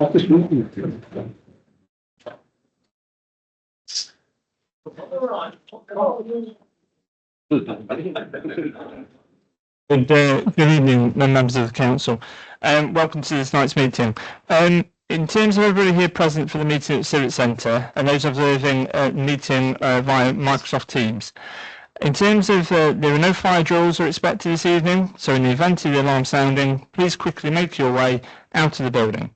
Good evening, members of the council. Welcome to this night's meeting. In terms of everybody here present for the meeting at Civic Centre and those observing the meeting via Microsoft Teams, in terms of there are no fire drills are expected this evening, so in the event of the alarm sounding, please quickly make your way out of the building.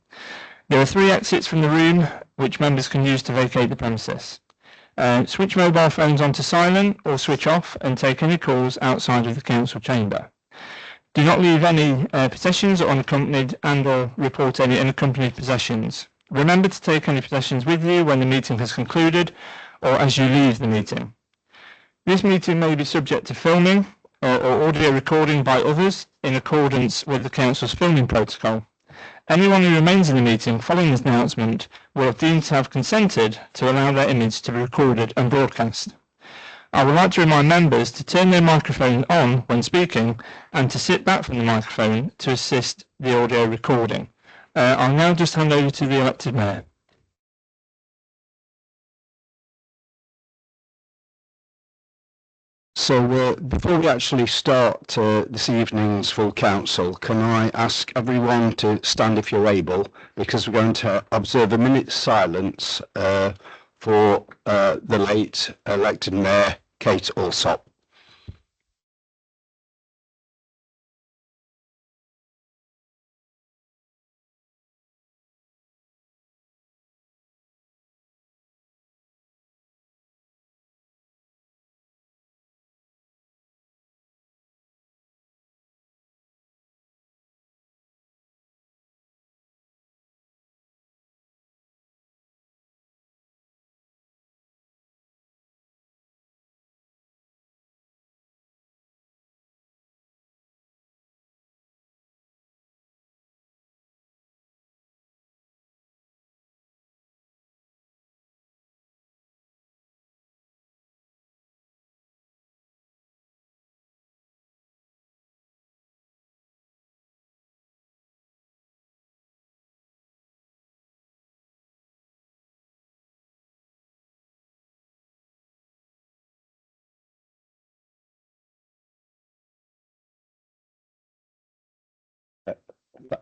There are 3 exits from the room which members can use to vacate the premises. Switch mobile phones onto silent or switch off and take any calls outside of the council chamber. Do not leave any possessions unaccompanied and or report any unaccompanied possessions. Remember to take any possessions with you when the meeting has concluded or as you leave the meeting. This meeting may be subject to filming or audio recording by others in accordance with the council's filming protocol. Anyone who remains in the meeting following this announcement will have deemed to have consented to allow their image to be recorded and broadcast. I would like to remind members to turn their microphone on when speaking and to sit back from the microphone to assist the audio recording. I'll now just hand over to the elected mayor. So before we actually start this evening's full council, can I ask everyone to stand if you're able, because we're going to observe a minute's silence for the late elected mayor, Kate Allsop.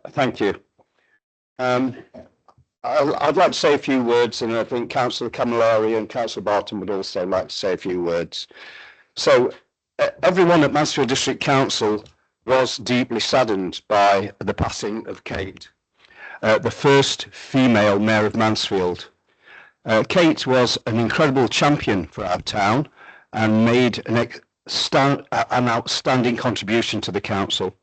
Thank you. I'd like to say a few words, and I think Councillor Camilleri and Councillor Barton would also like to say a few words. So everyone at Mansfield District Council was deeply saddened by the passing of Kate, the first female mayor of Mansfield. Kate was an incredible champion for our town and made an outstanding contribution to the council.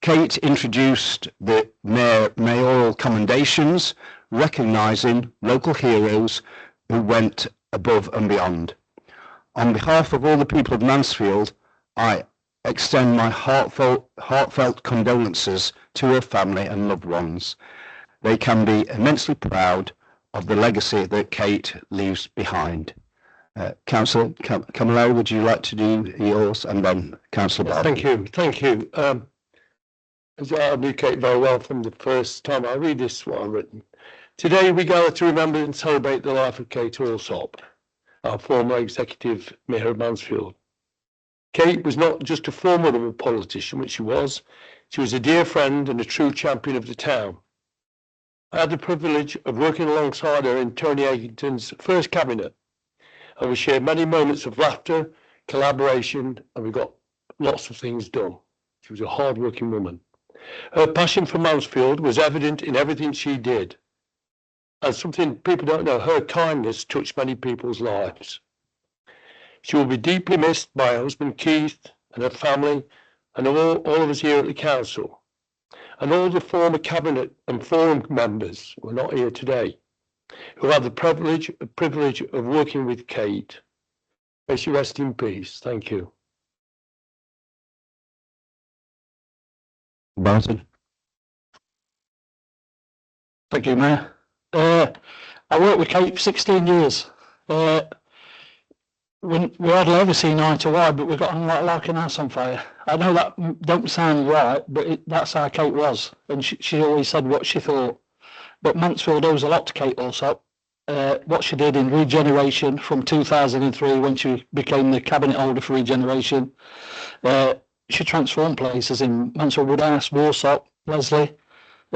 Kate introduced the mayoral commendations, recognising local heroes who went above and beyond. On behalf of all the people of Mansfield, I extend my heartfelt condolences to her family and loved ones. They can be immensely proud of the legacy that Kate leaves behind. Councillor Camilleri, would you like to do yours, and then Councillor Barton? Thank you. I knew Kate very well from the first time I read this, what I've written. Today we gather to remember and celebrate the life of Kate Allsop, our former executive mayor of Mansfield. Kate was not just a formidable politician, which she was a dear friend and a true champion of the town. I had the privilege of working alongside her in Tony Eggington's first cabinet, and we shared many moments of laughter, collaboration, and we got lots of things done. She was a hard-working woman. Her passion for Mansfield was evident in everything she did. And something people don't know, her kindness touched many people's lives. She will be deeply missed by her husband Keith and her family and all of us here at the council. And all the former cabinet and forum members who are not here today, who had the privilege of working with Kate. May she rest in peace. Thank you. Barton. Thank you, Mayor. I worked with Kate for 16 years. We hardly ever seen eye to eye, but we got on like an house on fire. I know that don't sound right, but that's how Kate was. And she always said what she thought. but Mansfield owes a lot to Kate Allsop. What she did in regeneration from 2003 when she became the cabinet holder for regeneration. She transformed places in Mansfield Woodhouse, Warsop, Leslie,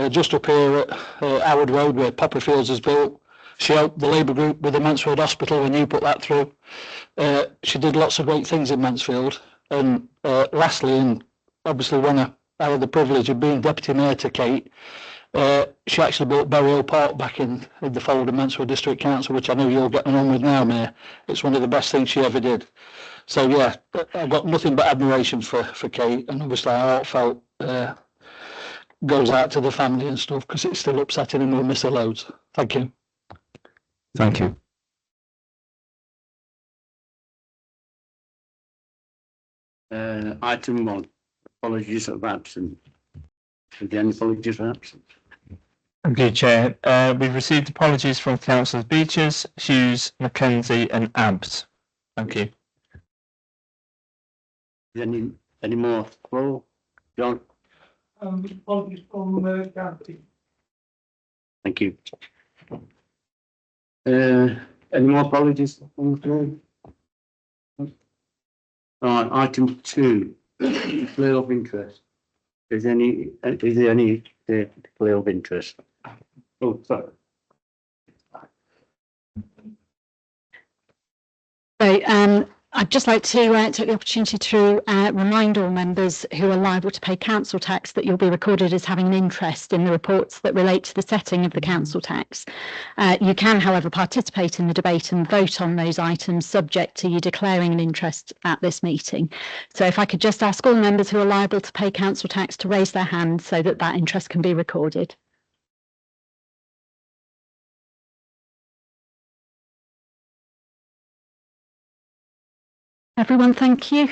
just up here at Howard Road where Popper Fields is built. She helped the Labour group with the Mansfield Hospital when you put that through. She did lots of great things in Mansfield. And lastly, and obviously when I had the privilege of being deputy mayor to Kate, she actually brought Burial Park back in the fold of Mansfield District Council, which I know you're getting on with now, Mayor. It's one of the best things she ever did. So yeah, I've got nothing but admiration for Kate, and obviously our heartfelt goes out to the family and stuff, because it's still upsetting and we'll miss her loads. Thank you. Thank you. Item 1, apologies of absence. Is there any apologies of absence? Thank you, Chair. We've received apologies from Councillors Beeches, Hughes, Mackenzie and Abbs. Thank you. Is any more? Paul? John? Apologies from County. Thank you. Any more apologies on the floor? All right, item 2, display of interest. Is there any display of interest? Oh, sorry. So I'd just like to take the opportunity to remind all members who are liable to pay council tax that you'll be recorded as having an interest in the reports that relate to the setting of the council tax. You can, however, participate in the debate and vote on those items subject to you declaring an interest at this meeting. So if I could just ask all members who are liable to pay council tax to raise their hand so that that interest can be recorded. Everyone, thank you.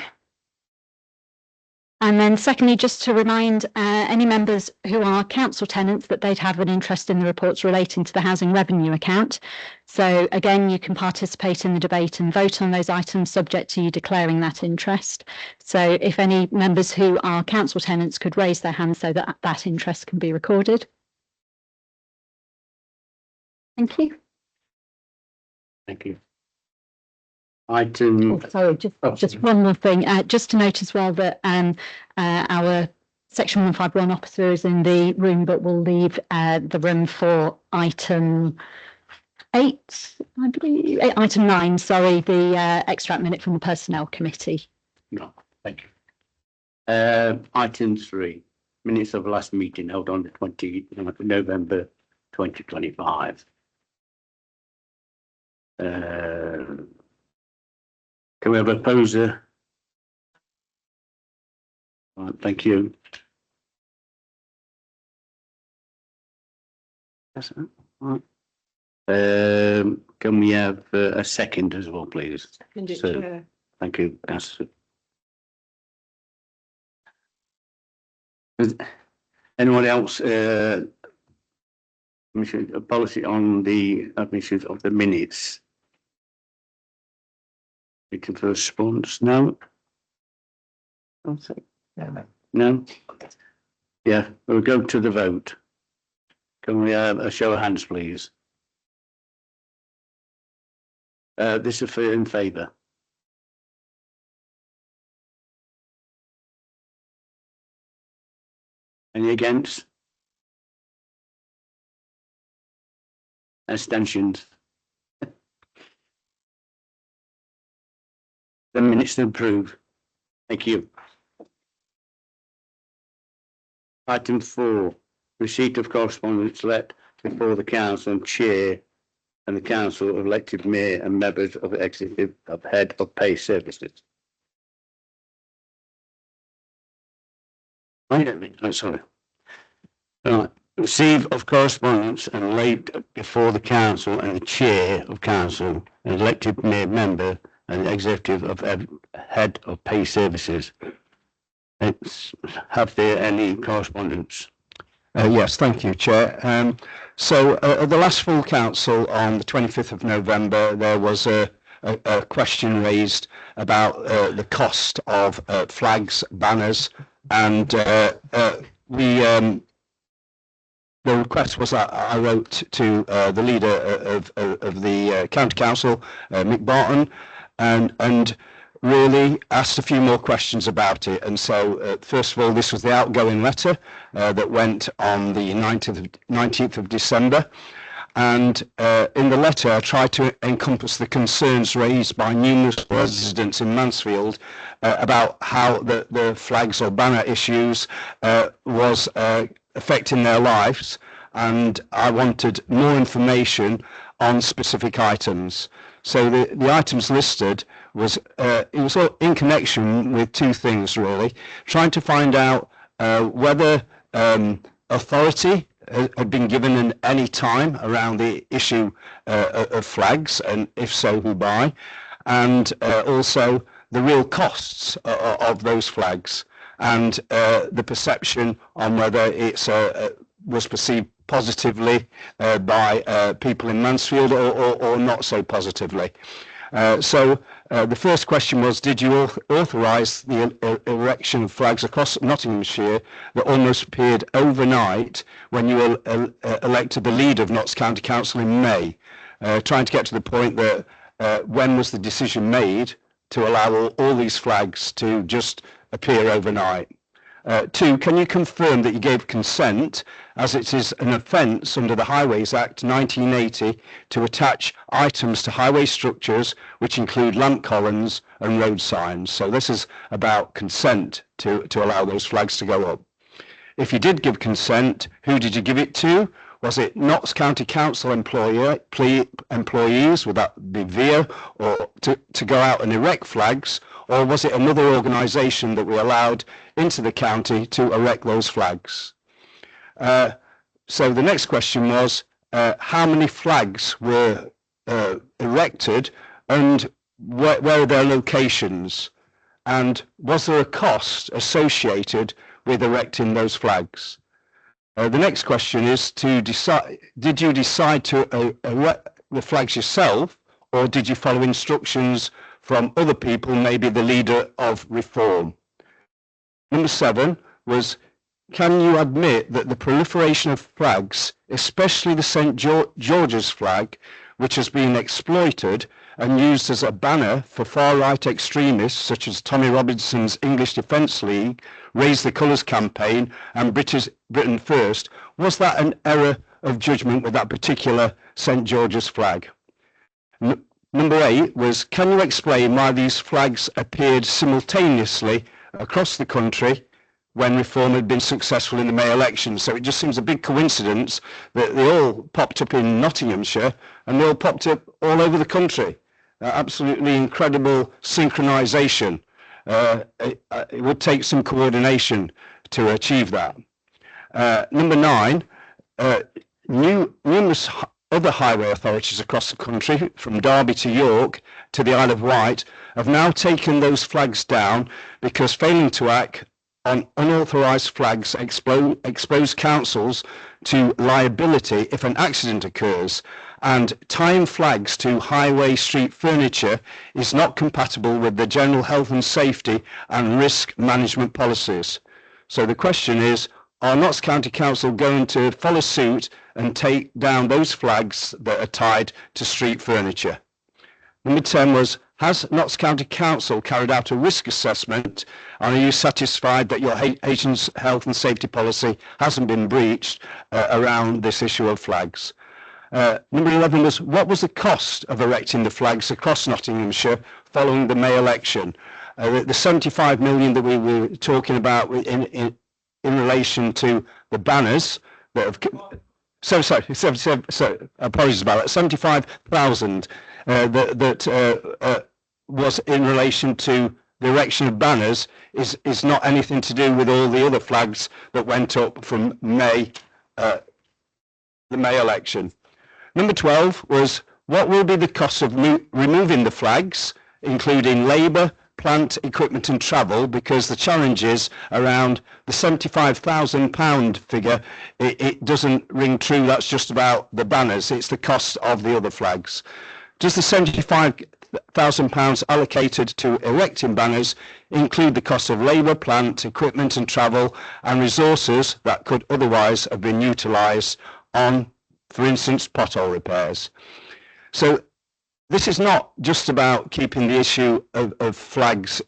And then secondly, just to remind any members who are council tenants that they'd have an interest in the reports relating to the housing revenue account. So again, you can participate in the debate and vote on those items subject to you declaring that interest. So if any members who are council tenants could raise their hands so that that interest can be recorded. Thank you. Thank you. Item. Oh, sorry, just one more thing. Just to note as well that our Section 151 officer is in the room, but we'll leave the room for item 8, I believe. Item 9, sorry, the extract minute from the Personnel Committee. No, thank you. Item 3, minutes of last meeting held on the 20th of November 2025. Can we have a poser? Right, thank you. That's it. Right. Can we have a second as well, please? So, thank you, Councillor. Anyone else? A policy on the admissions of the minutes. Waiting for a response. No. No. Yeah, we'll go to the vote. Can we have a show of hands, please? This is in favour. Any against? Abstentions? The minutes to approve. Thank you. Item 4, receipt of correspondence let before the council and chair and the council of elected mayor and members of the executive of head of pay services. Oh, sorry. Right. Receive of correspondence and laid before the council and the chair of council and elected mayor member and the executive of head of pay services. Have there any correspondence? Yes, thank you, Chair. So at the last full council on the 25th of November, there was a question raised about the cost of flags, banners, and we the request was that I wrote to the leader of the county council, Mick Barton, and really asked a few more questions about it. And so, first of all, this was the outgoing letter that went on the 19th of December. And in the letter, I tried to encompass the concerns raised by numerous residents in Mansfield about how the flags or banner issues was affecting their lives. And I wanted more information on specific items. So the items listed was, it was in connection with two things really, trying to find out whether authority had been given in any time around the issue of flags, and if so, who by, and also the real costs of those flags, and the perception on whether it's was perceived positively by people in Mansfield or not so positively. So the first question was, did you authorise the erection of flags across Nottinghamshire that almost appeared overnight when you elected the leader of Notts County Council in May? Trying to get to the point that when was the decision made to allow all these flags to just appear overnight? Two, can you confirm that you gave consent, as it is an offence under the Highways Act 1980 to attach items to highway structures which include lamp columns and road signs? So this is about consent to allow those flags to go up. If you did give consent, who did you give it to? Was it Notts County Council employees, would that be VIA, or to go out and erect flags? Or was it another organisation that we allowed into the county to erect those flags? So the next question was, how many flags were erected, and where are their locations? And was there a cost associated with erecting those flags? The next question is to decide, did you decide to erect the flags yourself, or did you follow instructions from other people, maybe the leader of Reform? Number 7 was, can you admit that the proliferation of flags, especially the St. George's flag, which has been exploited and used as a banner for far-right extremists such as Tommy Robinson's English Defence League, Raise the Colours campaign and Britain First, was that an error of judgment with that particular St. George's flag? Number 8 was, can you explain why these flags appeared simultaneously across the country when Reform had been successful in the May election? So it just seems a big coincidence that they all popped up in Nottinghamshire and they all popped up all over the country. Absolutely incredible synchronisation. It would take some coordination to achieve that. Number 9, numerous other highway authorities across the country, from Derby to York to the Isle of Wight, have now taken those flags down because failing to act on unauthorised flags expose councils to liability if an accident occurs, and tying flags to highway street furniture is not compatible with the general health and safety and risk management policies. So the question is, are Notts County Council going to follow suit and take down those flags that are tied to street furniture? Number 10 was, has Notts County Council carried out a risk assessment, and are you satisfied that your agent's health and safety policy hasn't been breached around this issue of flags? Number 11 was, what was the cost of erecting the flags across Nottinghamshire following the May election? The 75 million that we were talking about in relation to the banners that have... So apologies about that. 75,000 that was in relation to the erection of banners is not anything to do with all the other flags that went up from May, the May election. Number 12 was, what will be the cost of removing the flags, including labour, plant, equipment and travel, because the challenge is around the £75,000 figure. It doesn't ring true. That's just about the banners. It's the cost of the other flags. Does the £75,000 £5,000 allocated to erecting banners include the cost of labour, plant, equipment and travel and resources that could otherwise have been utilised on, for instance, pothole repairs. So this is not just about keeping the issue of flags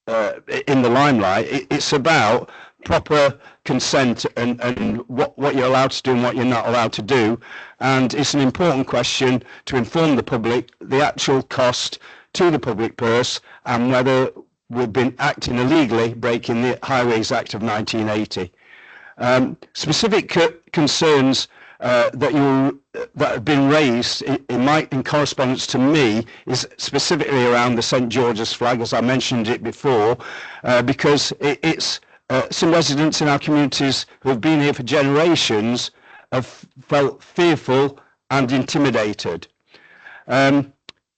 in the limelight. It's about proper consent and what you're allowed to do and what you're not allowed to do. And it's an important question to inform the public the actual cost to the public purse and whether we've been acting illegally, breaking the Highways Act of 1980. Specific concerns that have been raised in correspondence to me is specifically around the St George's flag, as I mentioned it before, because it's some residents in our communities who have been here for generations have felt fearful and intimidated.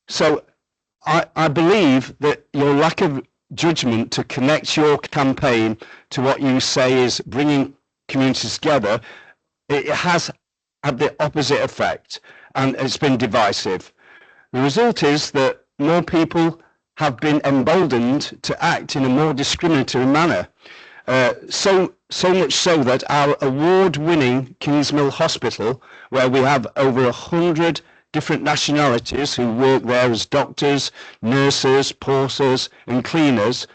So I believe that your lack of judgment to connect your campaign to what you say is bringing communities together, it has had the opposite effect and it's been divisive. The result is that more people have been emboldened to act in a more discriminatory manner. So much so that our award-winning Kingsmill Hospital, where we have over 100 different nationalities who work there as doctors, nurses, porters and cleaners,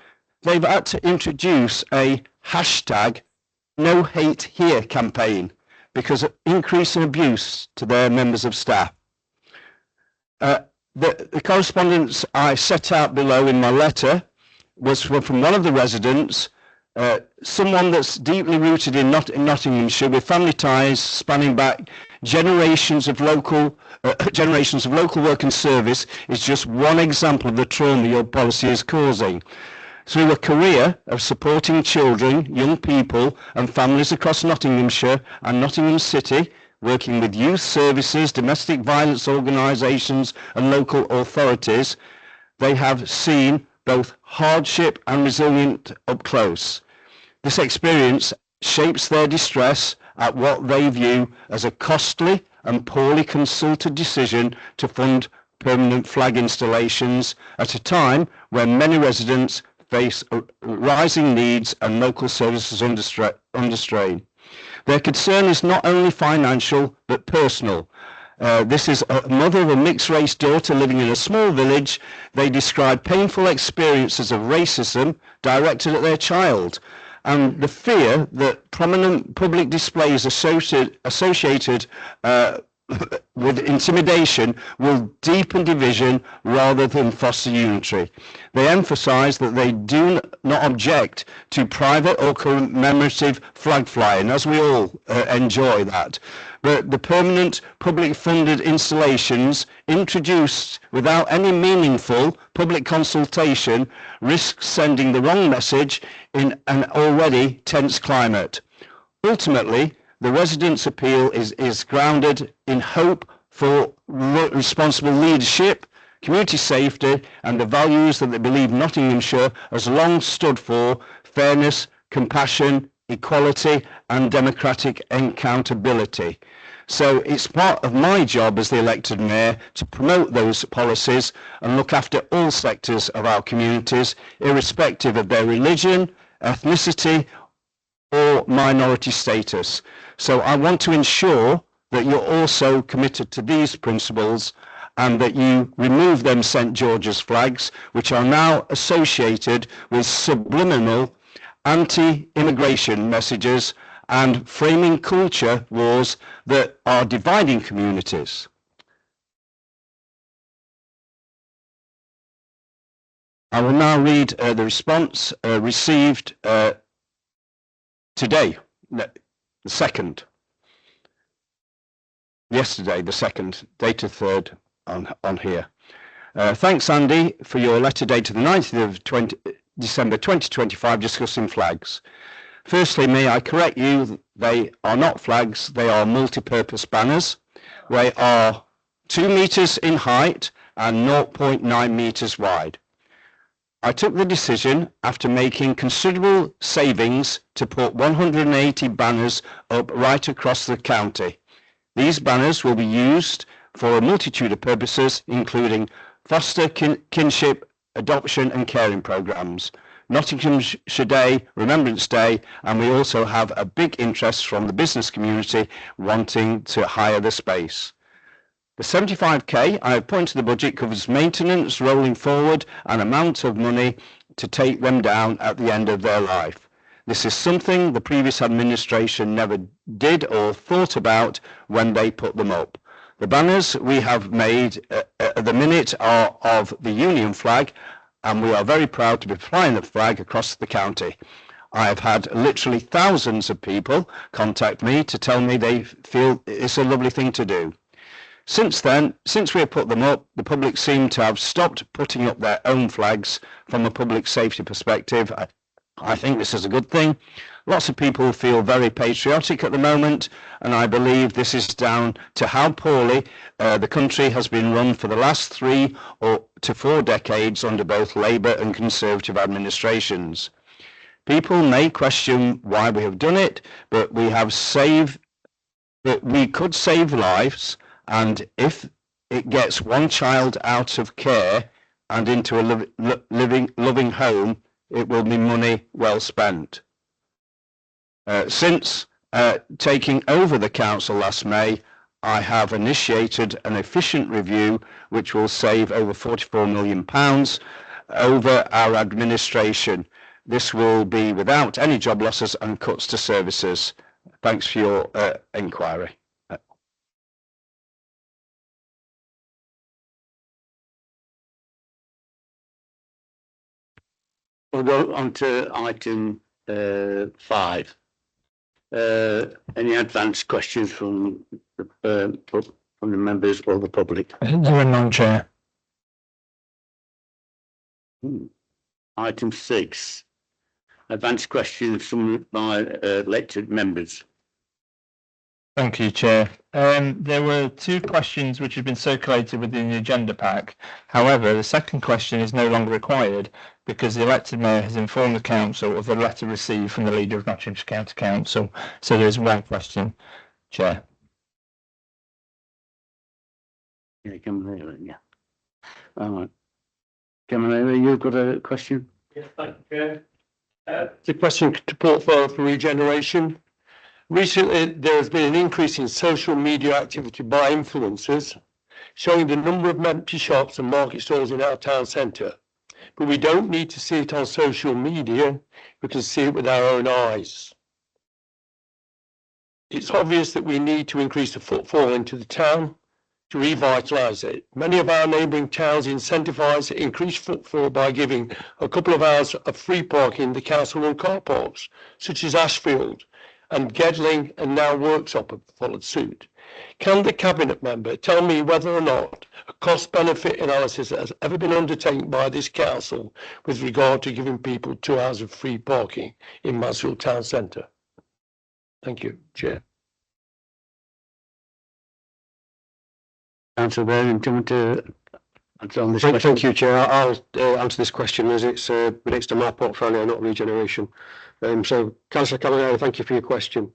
they've had to introduce a hashtag No Hate Here campaign because of increasing abuse to their members of staff. The correspondence I set out below in my letter was from one of the residents, someone that's deeply rooted in Nottinghamshire with family ties spanning back generations of local work and service, is just one example of the trauma your policy is causing. Through a career of supporting children, young people and families across Nottinghamshire and Nottingham City, working with youth services, domestic violence organisations and local authorities, they have seen both hardship and resilience up close. This experience shapes their distress at what they view as a costly and poorly consulted decision to fund permanent flag installations at a time when many residents face rising needs and local services under strain. Their concern is not only financial but personal. This is a mother of a mixed-race daughter living in a small village. They describe painful experiences of racism directed at their child, and the fear that prominent public displays associated with intimidation will deepen division rather than foster unity. They emphasise that they do not object to private or commemorative flag flying, as we all enjoy that. But the permanent public funded installations introduced without any meaningful public consultation risk sending the wrong message in an already tense climate. Ultimately, the residents' appeal is grounded in hope for responsible leadership, community safety and the values that they believe Nottinghamshire has long stood for: fairness, compassion, equality and democratic accountability. So it's part of my job as the elected mayor to promote those policies and look after all sectors of our communities, irrespective of their religion, ethnicity or minority status. So I want to ensure that you're also committed to these principles and that you remove them St George's flags, which are now associated with subliminal anti-immigration messages and framing culture wars that are dividing communities. I will now read the response received today, the 2nd. Yesterday, the 2nd, dated 3rd on here. Thanks, Andy, for your letter dated the 9th of December 2025 discussing flags. Firstly, may I correct you, they are not flags, they are multi-purpose banners. They are 2 meters in height and 0.9 meters wide. I took the decision after making considerable savings to put 180 banners up right across the county. These banners will be used for a multitude of purposes, including foster kinship, adoption and caring programmes, Nottinghamshire Day, Remembrance Day, and we also have a big interest from the business community wanting to hire the space. The 75k I have pointed to the budget covers maintenance rolling forward and amount of money to take them down at the end of their life. This is something the previous administration never did or thought about when they put them up. The banners we have made at the minute are of the Union flag, and we are very proud to be flying the flag across the county. I have had literally thousands of people contact me to tell me they feel it's a lovely thing to do. Since then, since we have put them up, the public seem to have stopped putting up their own flags from a public safety perspective. I think this is a good thing. Lots of people feel very patriotic at the moment, and I believe this is down to how poorly the country has been run for the last 3 to 4 decades under both Labour and Conservative administrations. People may question why we have done it, but we could save lives, and if it gets one child out of care and into a loving home, it will be money well spent. Since taking over the council last May, I have initiated an efficient review which will save over £44 million over our administration. This will be without any job losses and cuts to services. Thanks for your inquiry. We'll go on to item 5. Any advanced questions from the members or the public? There are none, Chair. Item 6. Advanced questions from my elected members. Thank you, Chair. There were 2 questions which have been circulated within the agenda pack. However, the second question is no longer required because the elected mayor has informed the council of the letter received from the leader of Nottinghamshire County Council. So there is 1 question, Chair. Yeah, Cameron, yeah. All right. Cameron, you've got a question? Yes, thank you, Chair. It's a question to portfolio for regeneration. Recently, there has been an increase in social media activity by influencers, showing the number of empty shops and market stalls in our town centre. But we don't need to see it on social media, we can see it with our own eyes. It's obvious that we need to increase the footfall into the town to revitalise it. Many of our neighbouring towns incentivise increased footfall by giving a couple of hours of free parking in the council-run car parks, such as Ashfield, and Gedling and now Worksop have followed suit. Can the Cabinet member tell me whether or not a cost-benefit analysis has ever been undertaken by this council with regard to giving people 2 hours of free parking in Mansfield Town Centre? Thank you, Chair. Councillor Baring, do you want to answer on this Thank question? you, Chair. I'll answer this question as it's relates to my portfolio, not regeneration. So, Councillor Camilleri, thank you for your question.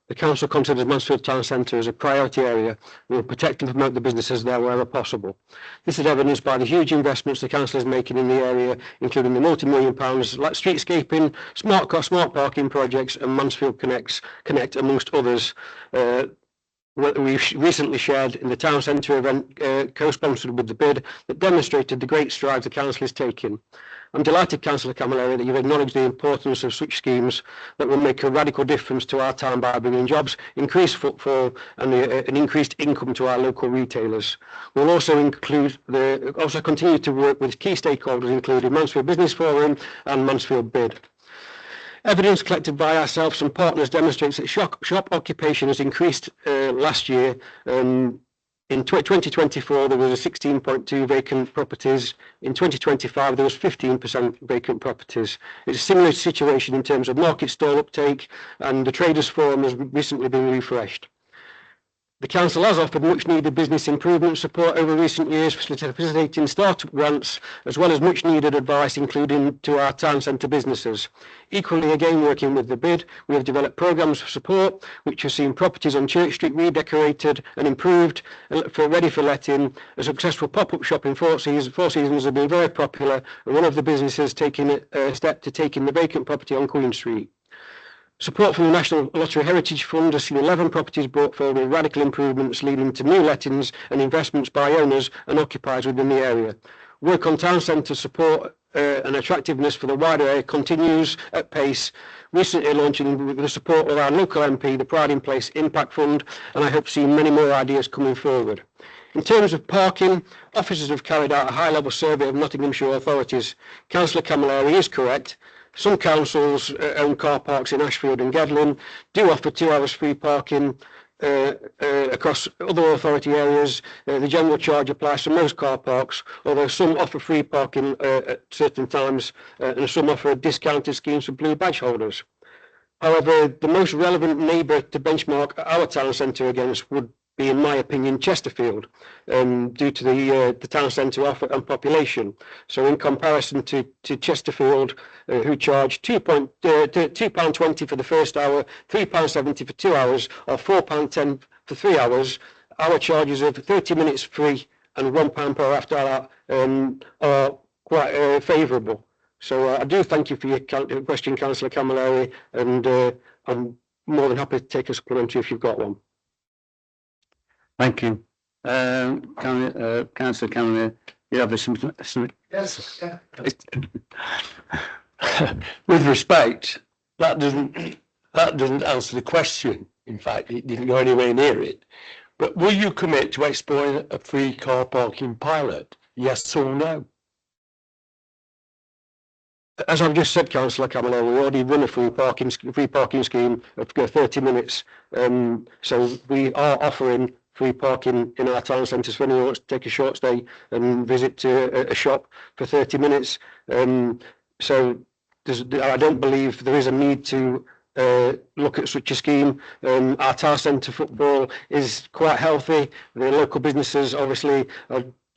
The Council considers Mansfield Town Centre as a priority area. We will protect and promote the businesses there wherever possible. This is evidenced by the huge investments the Council is making in the area, including the multi-million pounds like streetscaping, smart parking projects and Mansfield Connect amongst others. We recently shared in the town centre event co-sponsored with the bid that demonstrated the great strides the council is taking. I'm delighted, Councillor Camilleri, that you've acknowledged the importance of such schemes that will make a radical difference to our town by bringing jobs, increased footfall and an increased income to our local retailers. We'll also continue to work with key stakeholders including Mansfield Business Forum and Mansfield Bid. Evidence collected by ourselves and partners demonstrates that shop occupation has increased last year. In 2024, there was a 16.2 vacant properties. In 2025, there was 15% vacant properties. It's a similar situation in terms of market stall uptake, and the Traders Forum has recently been refreshed. The council has offered much needed business improvement support over recent years, facilitating start-up grants, as well as much needed advice, including to our town centre businesses. Equally, again, working with the bid, we have developed programmes for support, which have seen properties on Church Street redecorated and improved, ready for letting. A successful pop-up shop in Four Seasons has been very popular, and one of the businesses taking a step to taking the vacant property on Queen Street. Support from the National Lottery Heritage Fund has seen 11 properties brought forward with radical improvements, leading to new lettings and investments by owners and occupiers within the area. Work on town centre support and attractiveness for the wider area continues at pace, recently launching with the support of our local MP, the Pride in Place Impact Fund, and I hope seeing many more ideas coming forward. In terms of parking, officers have carried out a high-level survey of Nottinghamshire authorities. Councillor Camilleri is correct. Some councils own car parks in Ashfield and Gedling, do offer 2 hours free parking across other authority areas. The general charge applies to most car parks, although some offer free parking at certain times and some offer discounted schemes for blue badge holders. However, the most relevant neighbour to benchmark our town centre against would be, in my opinion, Chesterfield, due to the town centre offer and population. So in comparison to Chesterfield, who charge £2.20 for the first hour, £3.70 for 2 hours, or £4.10 for 3 hours, our charges of 30 minutes free and £1 per hour after that are quite favourable. So I do thank you for your question, Councillor Camilleri, and I'm more than happy to take a supplementary if you've got one. Thank you. Councillor Camilleri, you have some. Yes. With respect, that doesn't answer the question. In fact, it didn't go anywhere near it. But will you commit to exploring a free car parking pilot? Yes or no? As I've just said, Councillor Camilleri, we already run a free parking scheme of 30 minutes. So we are offering free parking in our town centres for anyone who wants to take a short stay and visit to a shop for 30 minutes. So I don't believe there is a need to look at such a scheme. Our town centre football is quite healthy. The local businesses obviously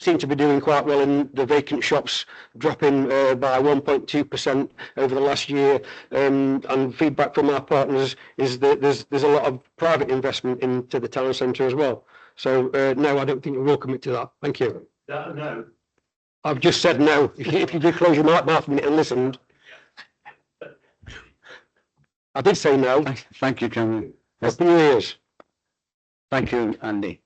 seem to be doing quite well, in the vacant shops dropping by 1.2% over the last year. And feedback from our partners is that there's a lot of private investment into the town centre as well. So no, I don't think we will commit to that. Thank you. No. I've just said no. If you did close your mouth a minute and listened. I did say no. Thank you, Chairman. Open your ears. Thank you, Andy.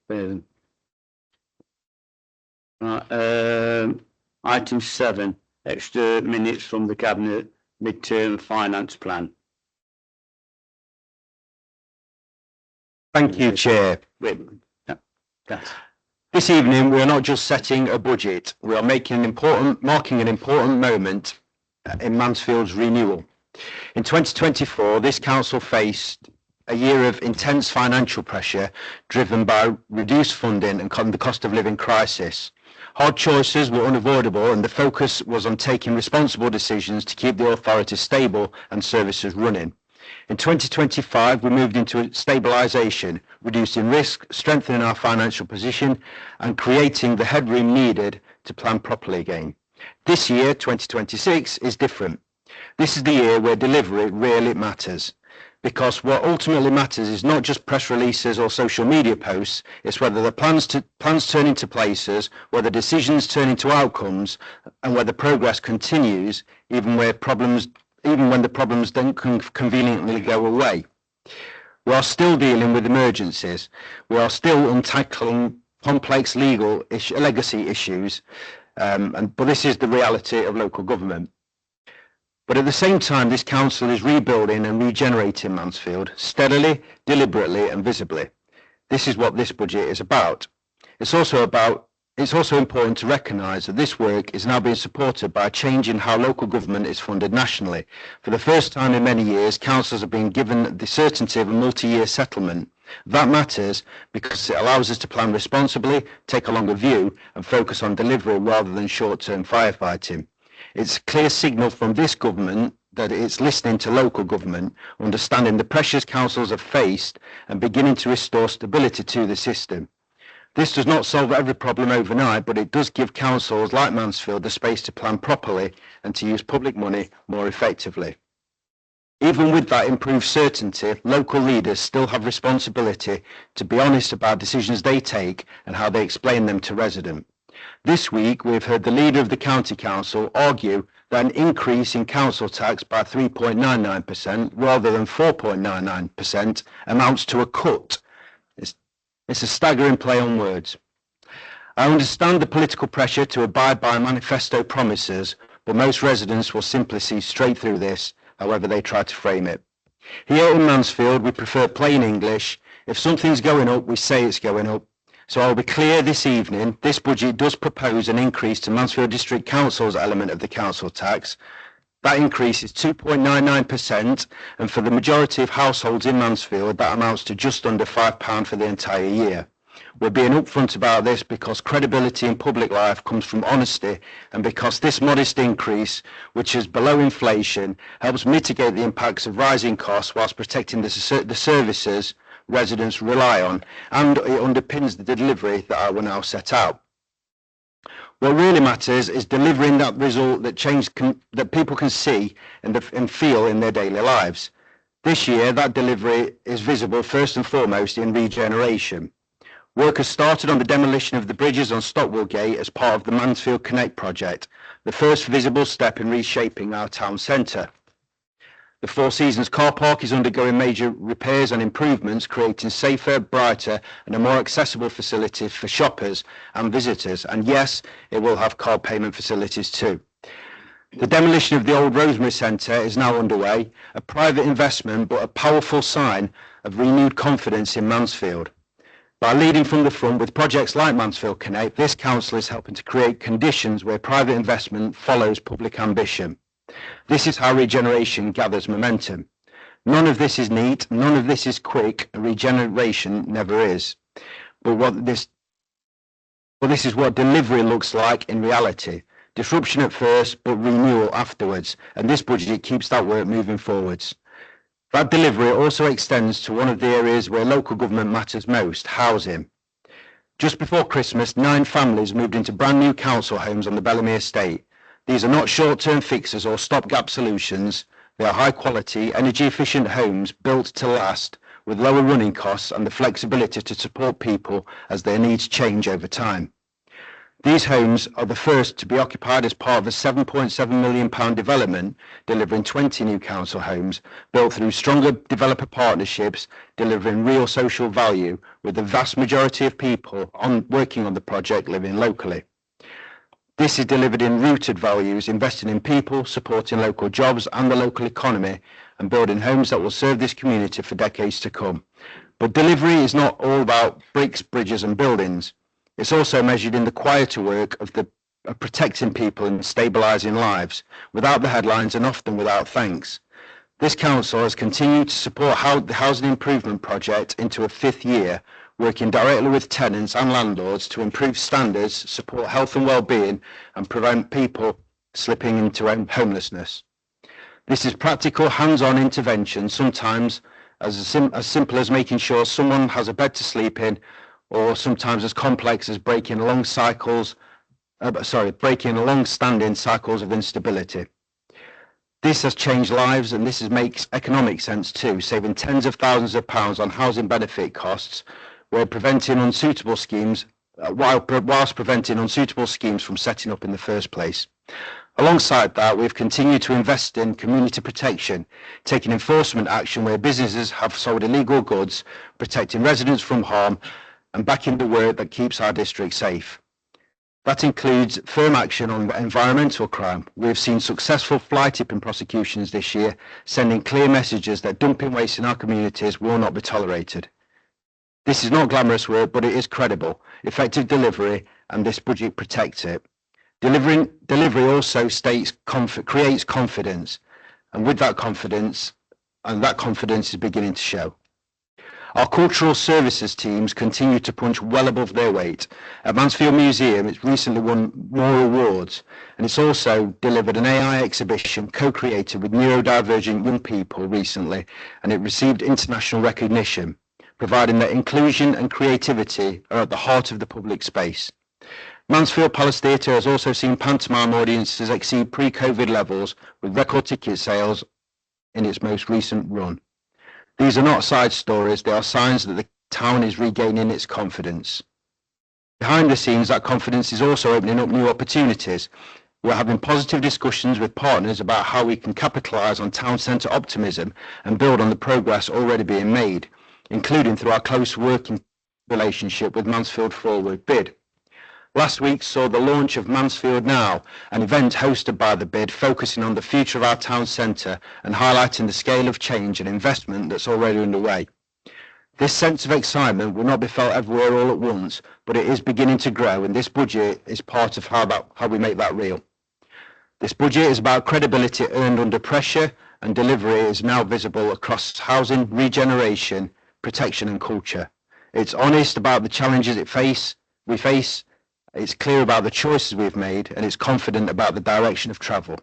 Item 7, extra minutes from the Cabinet Mid-Term Finance Plan. Thank you, Chair. This evening, we are not just setting a budget, we are marking an important moment in Mansfield's renewal. In 2024, this council faced a year of intense financial pressure driven by reduced funding and the cost of living crisis. Hard choices were unavoidable, and the focus was on taking responsible decisions to keep the authority stable and services running. In 2025, we moved into stabilisation, reducing risk, strengthening our financial position, and creating the headroom needed to plan properly again. This year, 2026, is different. This is the year where delivery really matters, because what ultimately matters is not just press releases or social media posts, it's whether the plans turn into places, whether decisions turn into outcomes, and whether progress continues even when the problems don't conveniently go away. We are still dealing with emergencies. We are still untackling complex legacy issues, but this is the reality of local government. But at the same time, this council is rebuilding and regenerating Mansfield steadily, deliberately and visibly. This is what this budget is about. It's also important to recognise that this work is now being supported by a change in how local government is funded nationally. For the first time in many years, councils have been given the certainty of a multi-year settlement. That matters because it allows us to plan responsibly, take a longer view and focus on delivery rather than short-term firefighting. It's a clear signal from this government that it's listening to local government, understanding the pressures councils have faced and beginning to restore stability to the system. This does not solve every problem overnight, but it does give councils like Mansfield the space to plan properly and to use public money more effectively. Even with that improved certainty, local leaders still have responsibility to be honest about decisions they take and how they explain them to residents. This week, we've heard the leader of the County Council argue that an increase in council tax by 3.99% rather than 4.99% amounts to a cut. It's a staggering play on words. I understand the political pressure to abide by manifesto promises, but most residents will simply see straight through this, however they try to frame it. Here in Mansfield, we prefer plain English. If something's going up, we say it's going up. So I'll be clear this evening, this budget does propose an increase to Mansfield District Council's element of the council tax. That increase is 2.99%, and for the majority of households in Mansfield, that amounts to just under £5 for the entire year. We're being upfront about this because credibility in public life comes from honesty, and because this modest increase, which is below inflation, helps mitigate the impacts of rising costs whilst protecting the services residents rely on, and it underpins the delivery that I will now set out. What really matters is delivering that result that people can see and feel in their daily lives. This year, that delivery is visible first and foremost in regeneration. Work has started on the demolition of the bridges on Stockwell Gate as part of the Mansfield Connect project, the first visible step in reshaping our town centre. The Four Seasons car park is undergoing major repairs and improvements, creating safer, brighter and a more accessible facility for shoppers and visitors. And yes, it will have card payment facilities too. The demolition of the old Rosemary Centre is now underway, a private investment but a powerful sign of renewed confidence in Mansfield. By leading from the front with projects like Mansfield Connect, this council is helping to create conditions where private investment follows public ambition. This is how regeneration gathers momentum. None of this is neat, none of this is quick, regeneration never is. But this is what delivery looks like in reality. Disruption at first, but renewal afterwards, and this budget keeps that work moving forwards. That delivery also extends to one of the areas where local government matters most, housing. Just before Christmas, 9 families moved into brand new council homes on the Bellamy estate. These are not short-term fixes or stopgap solutions. They are high-quality, energy-efficient homes built to last, with lower running costs and the flexibility to support people as their needs change over time. These homes are the first to be occupied as part of a £7.7 million development, delivering 20 new council homes, built through stronger developer partnerships, delivering real social value, with the vast majority of people working on the project living locally. This is delivered in rooted values, investing in people, supporting local jobs and the local economy, and building homes that will serve this community for decades to come. But delivery is not all about bricks, bridges and buildings. It's also measured in the quieter work of protecting people and stabilising lives, without the headlines and often without thanks. This council has continued to support the Housing Improvement Project into a 5th year, working directly with tenants and landlords to improve standards, support health and well-being, and prevent people slipping into homelessness. This is practical, hands-on intervention, sometimes as simple as making sure someone has a bed to sleep in, or sometimes as complex as breaking long-standing cycles of instability. This has changed lives, and this makes economic sense too, saving tens of thousands of pounds on housing benefit costs, whilst preventing unsuitable schemes from setting up in the first place. Alongside that, we've continued to invest in community protection, taking enforcement action where businesses have sold illegal goods, protecting residents from harm, and backing the work that keeps our district safe. That includes firm action on environmental crime. We have seen successful fly tipping prosecutions this year, sending clear messages that dumping waste in our communities will not be tolerated. This is not glamorous work, but it is credible, effective delivery, and this budget protects it. Delivery also creates confidence, and with that confidence is beginning to show. Our cultural services teams continue to punch well above their weight. At Mansfield Museum, it's recently won more awards, and it's also delivered an AI exhibition co-created with neurodivergent young people recently, and it received international recognition, providing that inclusion and creativity are at the heart of the public space. Mansfield Palace Theatre has also seen pantomime audiences exceed pre-COVID levels with record ticket sales in its most recent run. These are not side stories, they are signs that the town is regaining its confidence. Behind the scenes, that confidence is also opening up new opportunities. We're having positive discussions with partners about how we can capitalise on town centre optimism and build on the progress already being made, including through our close working relationship with Mansfield Forward BID. Last week saw the launch of Mansfield Now, an event hosted by the BID focusing on the future of our town centre and highlighting the scale of change and investment that's already underway. This sense of excitement will not be felt everywhere all at once, but it is beginning to grow, and this budget is part of how we make that real. This budget is about credibility earned under pressure, and delivery is now visible across housing, regeneration, protection and culture. It's honest about the challenges we face. It's clear about the choices we've made, and it's confident about the direction of travel.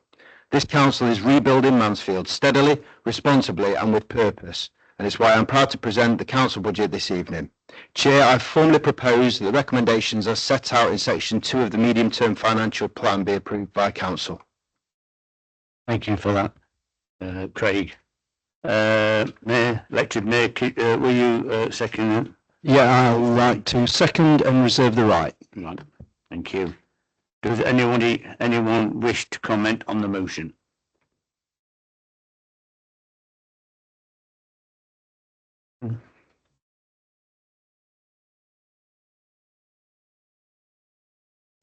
This council is rebuilding Mansfield steadily, responsibly and with purpose, and it's why I'm proud to present the council budget this evening. Chair, I formally propose that the recommendations as set out in section 2 of the medium-term financial plan be approved by council. Thank you for that, Craig. Mayor, elected Mayor, will you second that? Yeah, I'll like to second and reserve the right. Right. Thank you. Does anyone wish to comment on the motion?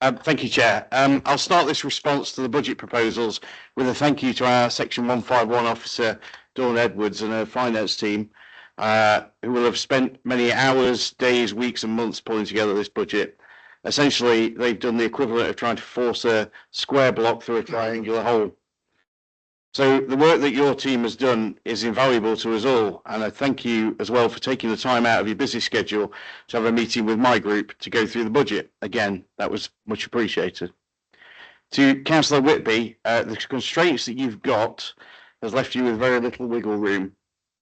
Thank you, Chair. I'll start this response to the budget proposals with a thank you to our Section 151 officer, Dawn Edwards, and her finance team, who will have spent many hours, days, weeks and months pulling together this budget. Essentially, they've done the equivalent of trying to force a square block through a triangular hole. So the work that your team has done is invaluable to us all, and I thank you as well for taking the time out of your busy schedule to have a meeting with my group to go through the budget. Again, that was much appreciated. To Councillor Whitby, the constraints that you've got has left you with very little wiggle room.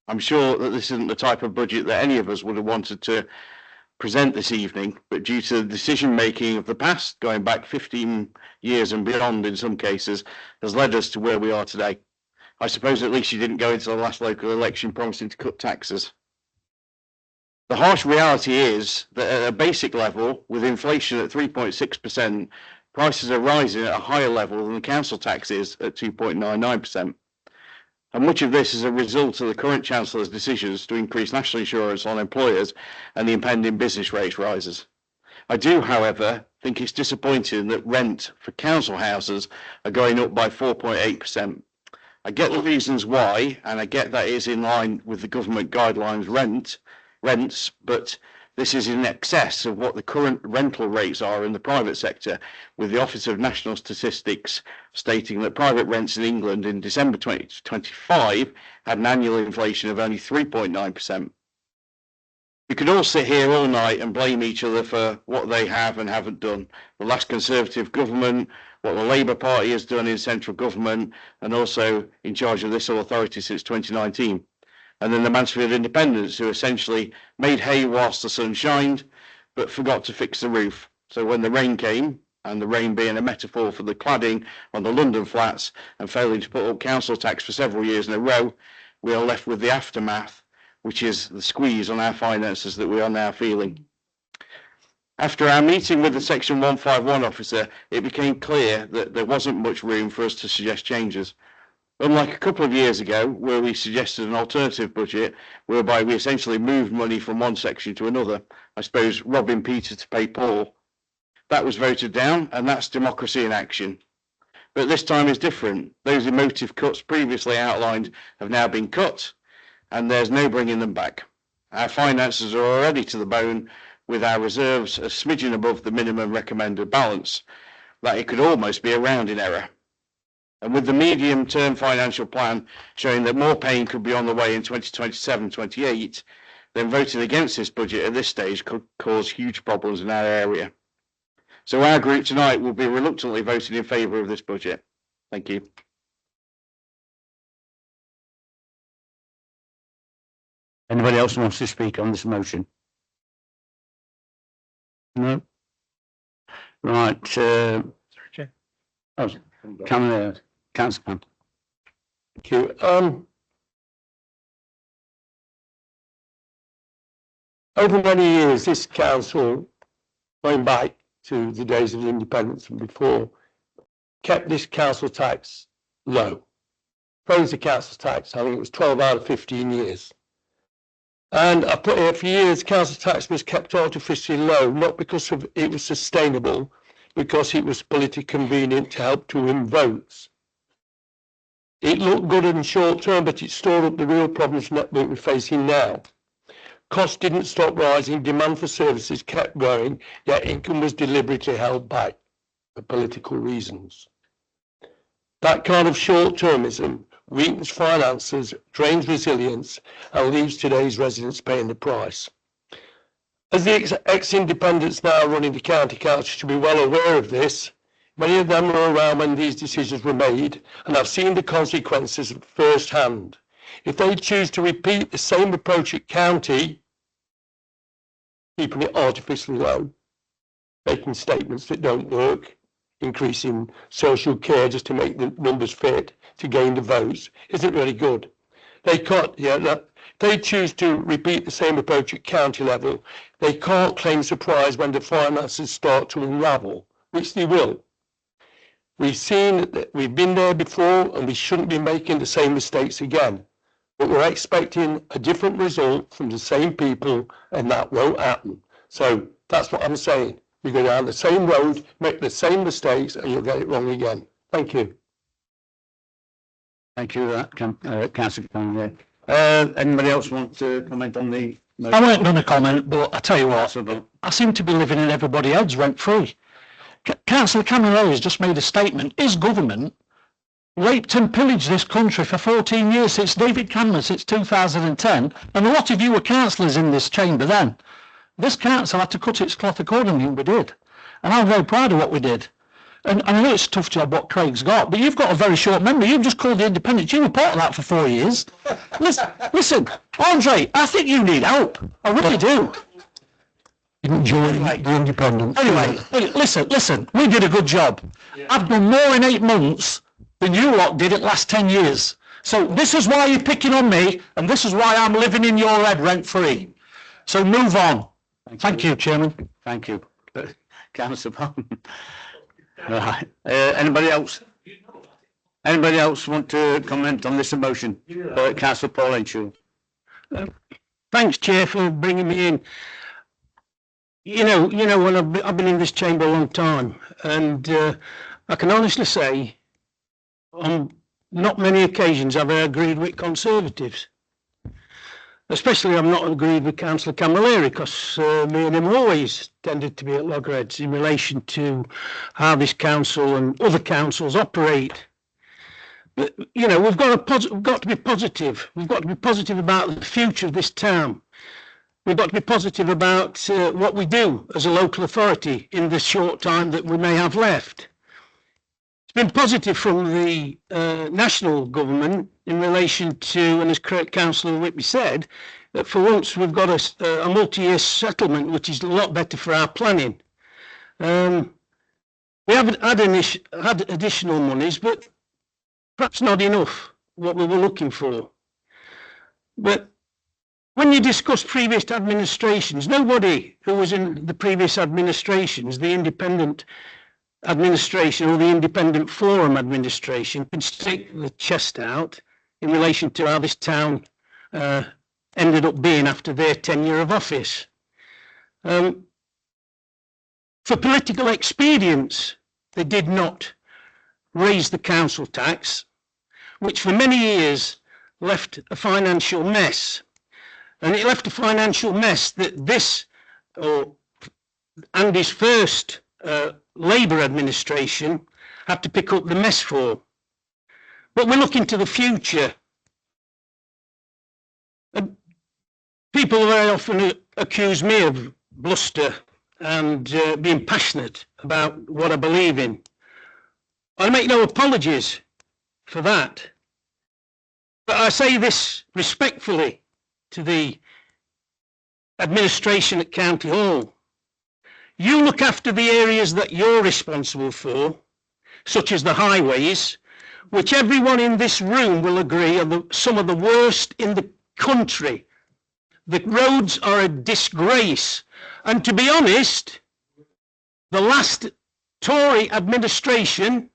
I'm sure that this isn't the type of budget that any of us would have wanted to present this evening, but due to the decision making of the past, going back 15 years and beyond in some cases, has led us to where we are today. I suppose at least you didn't go into the last local election promising to cut taxes. The harsh reality is that at a basic level, with inflation at 3.6%, prices are rising at a higher level than the council tax is at 2.99%. And much of this is a result of the current Chancellor's decisions to increase national insurance on employers and the impending business rates rises. I do, however, think it's disappointing that rent for council houses are going up by 4.8%. I get the reasons why, and I get that is in line with the government guidelines rents, but this is in excess of what the current rental rates are in the private sector, with the Office of National Statistics stating that private rents in England in December 2025 had an annual inflation of only 3.9%. We could all sit here all night and blame each other for what they have and haven't done. The last Conservative government, what the Labour Party has done in central government, and also in charge of this authority since 2019. And then the Mansfield Independents, who essentially made hay whilst the sun shined, but forgot to fix the roof. So when the rain came, and the rain being a metaphor for the cladding on the London flats and failing to put up council tax for several years in a row, we are left with the aftermath, which is the squeeze on our finances that we are now feeling. After our meeting with the Section 151 officer, it became clear that there wasn't much room for us to suggest changes. Unlike a couple of years ago, where we suggested an alternative budget, whereby we essentially moved money from one section to another, I suppose robbing Peter to pay Paul, that was voted down, and that's democracy in action. But this time is different. Those emotive cuts previously outlined have now been cut, and there's no bringing them back. Our finances are already to the bone, with our reserves a smidgen above the minimum recommended balance, that it could almost be a rounding error. And with the medium-term financial plan showing that more pain could be on the way in 2027-28, then voting against this budget at this stage could cause huge problems in our area. So our group tonight will be reluctantly voting in favour of this budget. Thank you. Anybody else wants to speak on this motion? No? Right, Sorry, Chair. Councillor Cam. Thank you. Over many years, this council, going back to the days of independence and before, kept this council tax low. Raised the council tax, I think it was 12 out of 15 years. And I put here for years, council tax was kept artificially low, not because of it was sustainable, because it was politically convenient to help to win votes. It looked good in the short term, but it stored up the real problems that we're facing now. Costs didn't stop rising, demand for services kept growing, yet income was deliberately held back for political reasons. That kind of short-termism weakens finances, drains resilience, and leaves today's residents paying the price. As the ex-independents now running the county council should be well aware of this. Many of them were around when these decisions were made and have seen the consequences firsthand. If they choose to repeat the same approach at county, keeping it artificially low, making statements that don't work, increasing social care just to make the numbers fit, to gain the votes, isn't really good. They can't, they choose to repeat the same approach at county level. They can't claim surprise when the finances start to unravel, which they will. We've seen that we've been there before and we shouldn't be making the same mistakes again. But we're expecting a different result from the same people and that won't happen. So that's what I'm saying. You go down the same road, make the same mistakes and you'll get it wrong again. Thank you. Thank you, Councillor Conway. Anybody else want to comment on the motion? I weren't going to comment, but I tell you what, I seem to be living in everybody else rent free. Councillor Cameron has just made a statement. His government raped and pillaged this country for 14 years, since David Cameron, since 2010, and a lot of you were councillors in this chamber then. This council had to cut its cloth accordingly, and we did. And I'm very proud of what we did. And I know it's a tough job what Craig's got, but you've got a very short memory. You've just called the Independent. You were part of that for 4 years. Listen, Andre, I think you need help. I really do. Didn't join the Independent. Anyway, listen, we did a good job. Yeah. I've done more in 8 months than you lot did at last 10 years. So this is why you're picking on me, and this is why I'm living in your head rent free. So move on. Thank you, Chairman. Thank you. Councillor Bowman. Right. Anybody else? Anybody else want to comment on this motion? Councillor Paul Henshaw. Thanks, Chair, for bringing me in. You know, when I've been in this chamber a long time, and I can honestly say, on not many occasions have I agreed with Conservatives. Especially I've not agreed with Councillor Camilleri, because me and him always tended to be at loggerheads in relation to how this council and other councils operate. But, you know, we've got to be positive. We've got to be positive about the future of this town. We've got to be positive about what we do as a local authority in the short time that we may have left. It's been positive from the national government in relation to, and as Councillor Whitby said, that for once we've got a multi-year settlement, which is a lot better for our planning. We haven't had additional monies, but perhaps not enough what we were looking for. But when you discuss previous administrations, nobody who was in the previous administrations, the independent administration or the independent forum administration, can stick the chest out in relation to how this town ended up being after their tenure of office. For political expedience, they did not raise the council tax, which for many years left a financial mess. And it left a financial mess that this, Andy's first Labour administration, had to pick up the mess for. But we're looking to the future. people very often accuse me of bluster and being passionate about what I believe in. I make no apologies for that. But I say this respectfully to the administration at County Hall. You look after the areas that you're responsible for, such as the highways, which everyone in this room will agree are some of the worst in the country. The roads are a disgrace. And to be honest, the last Tory administration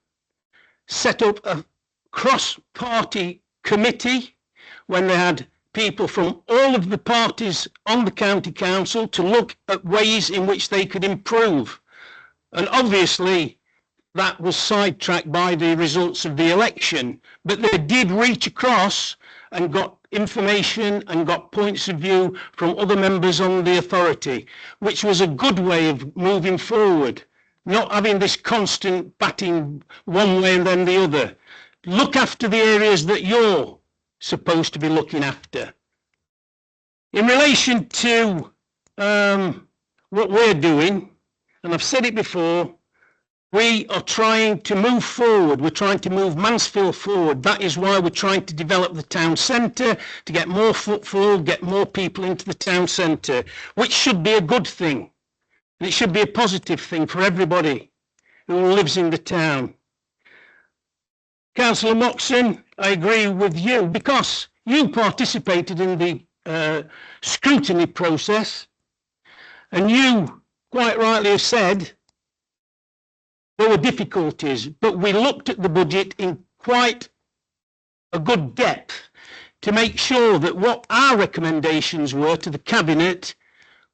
set up a cross-party committee when they had people from all of the parties on the county council to look at ways in which they could improve. And obviously that was sidetracked by the results of the election, but they did reach across and got information and got points of view from other members on the authority, which was a good way of moving forward, not having this constant batting one way and then the other. Look after the areas that you're supposed to be looking after. In relation to what we're doing, and I've said it before, we are trying to move forward. We're trying to move Mansfield forward. That is why we're trying to develop the town centre, to get more footfall, get more people into the town centre, which should be a good thing. And it should be a positive thing for everybody who lives in the town. Councillor Moxon, I agree with you because you participated in the scrutiny process, and you quite rightly have said there were difficulties, but we looked at the budget in quite a good depth to make sure that what our recommendations were to the Cabinet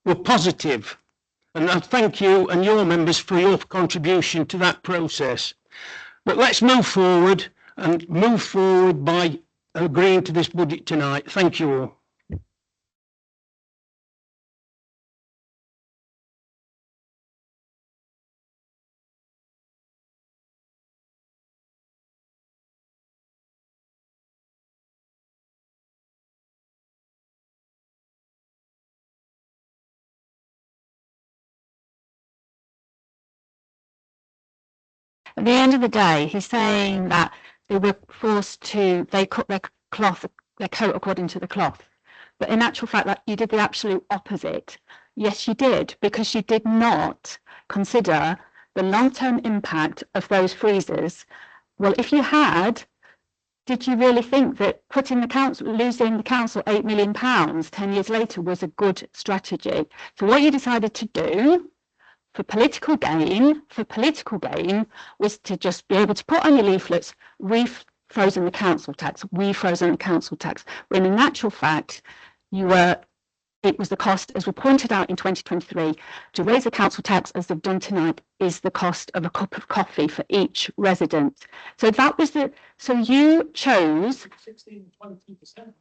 were positive. And I thank you and your members for your contribution to that process. But let's move forward and move forward by agreeing to this budget tonight. Thank you all. At the end of the day, he's saying that they were forced to, they cut their coat according to the cloth. But in actual fact, that you did the absolute opposite. Yes, you did, because you did not consider the long-term impact of those freezers. Well, if you had, did you really think that putting the council, losing the council £8 million 10 years later was a good strategy? So what you decided to do for political gain, was to just be able to put on your leaflets, we've frozen the council tax, when in actual fact, it was the cost, as we pointed out in 2023, to raise the council tax, as they've done tonight, is the cost of a cup of coffee for each resident. So that was so you chose 16-20%.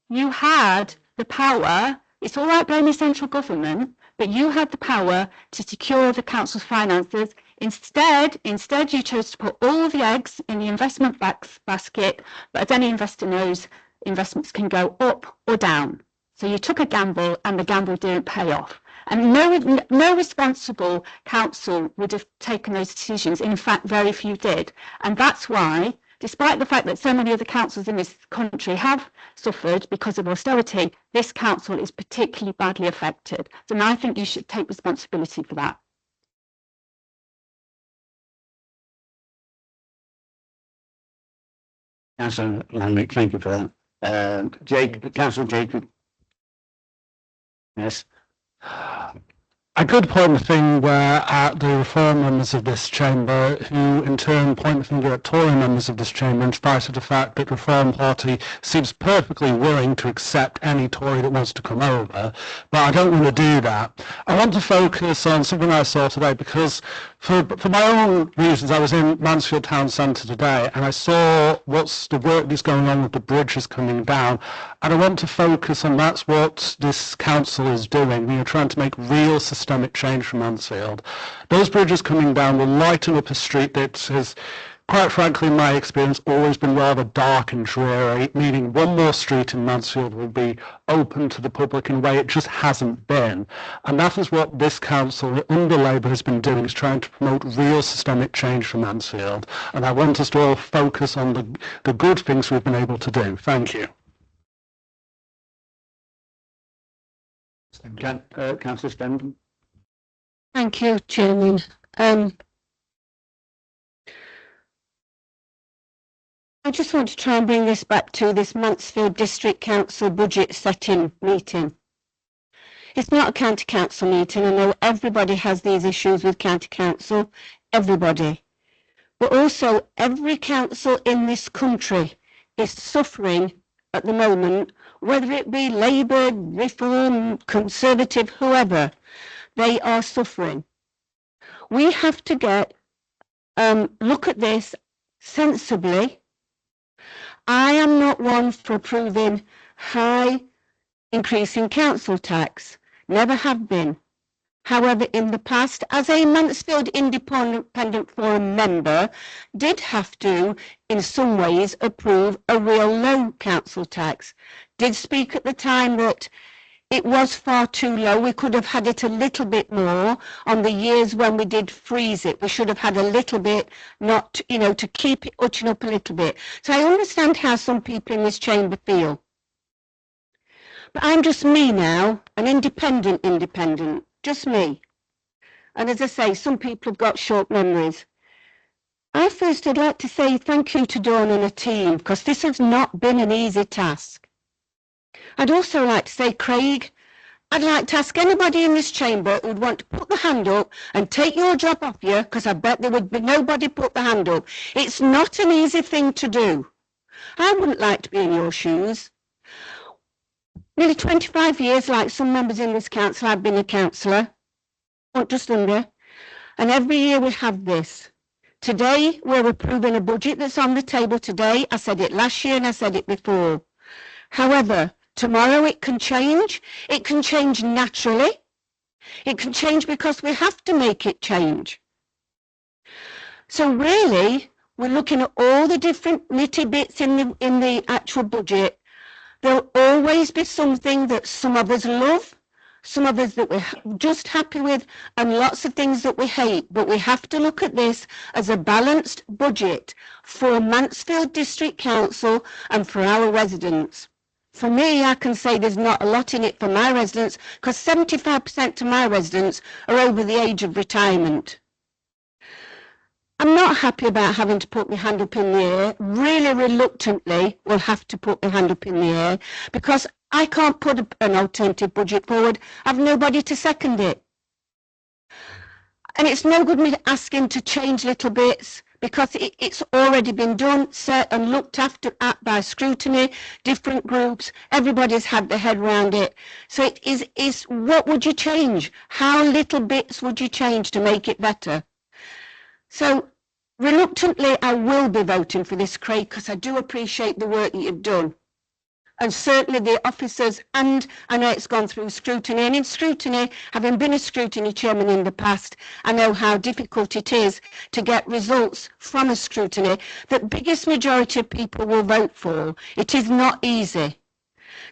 You had the power. It's all right blaming central government, but you had the power to secure the council's finances. Instead, you chose to put all the eggs in the investment basket. But as any investor knows, investments can go up or down. So you took a gamble, and the gamble didn't pay off. And no responsible council would have taken those decisions. In fact, very few did. And that's why, despite the fact that so many other councils in this country have suffered because of austerity, this council is particularly badly affected. So now I think you should take responsibility for that. Councillor Lanwick, thank you for that. Councillor Jacob. Yes. I could point the finger at the Reform members of this chamber, who in turn point the finger at Tory members of this chamber, in spite of the fact that Reform Party seems perfectly willing to accept any Tory that wants to come over. But I don't want to do that. I want to focus on something I saw today, because for my own reasons, I was in Mansfield Town Centre today, and I saw what's the work that's going on with the bridges coming down. And I want to focus on that's what this council is doing. We are trying to make real systemic change for Mansfield. Those bridges coming down will lighten up a street that has quite frankly, in my experience, always been rather dark and dreary, meaning one more street in Mansfield will be open to the public in a way it just hasn't been. And that is what this council under Labour has been doing, is trying to promote real systemic change for Mansfield. And I want us to all focus on the good things we've been able to do. Thank you. Councillor Stendhal. Thank you, Chairman. I just want to try and bring this back to this Mansfield District Council budget setting meeting. It's not a county council meeting. I know everybody has these issues with county council, everybody. But also every council in this country is suffering at the moment, whether it be Labour, Reform, Conservative, whoever, they are suffering. We have to look at this sensibly. I am not one for approving high increase in council tax, never have been. However, in the past, as a Mansfield Independent Forum member, did have to, in some ways, approve a real low council tax. Did speak at the time that it was far too low. We could have had it a little bit more on the years when we did freeze it. We should have had a little bit, not, to keep it utching up a little bit. So I understand how some people in this chamber feel. But I'm just me now, an independent, just me. And as I say, some people have got short memories. I'd like to say thank you to Dawn and her team, because this has not been an easy task. I'd also like to say, Craig, I'd like to ask anybody in this chamber who'd want to put the hand up and take your job off you, because I bet there would be nobody put the hand up. It's not an easy thing to do. I wouldn't like to be in your shoes. Nearly 25 years, like some members in this council, I've been a councillor, or just under, and every year we have this. Today, we're approving a budget that's on the table today. I said it last year and I said it before. However, tomorrow it can change. It can change naturally. It can change because we have to make it change. So really, we're looking at all the different nitty bits in the actual budget. There'll always be something that some of us love, some of us that we're just happy with, and lots of things that we hate. But we have to look at this as a balanced budget for Mansfield District Council and for our residents. For me, I can say there's not a lot in it for my residents, because 75% of my residents are over the age of retirement. I'm not happy about having to put my hand up in the air. Really reluctantly will have to put my hand up in the air, because I can't put an alternative budget forward. I've nobody to second it. And it's no good me asking to change little bits, because it's already been done, set and looked at by scrutiny, different groups. Everybody's had their head around it. So it is what would you change? How little bits would you change to make it better? So reluctantly, I will be voting for this, Craig, because I do appreciate the work that you've done. And certainly the officers, and I know it's gone through scrutiny, and in scrutiny, having been a scrutiny chairman in the past, I know how difficult it is to get results from a scrutiny that biggest majority of people will vote for. It is not easy.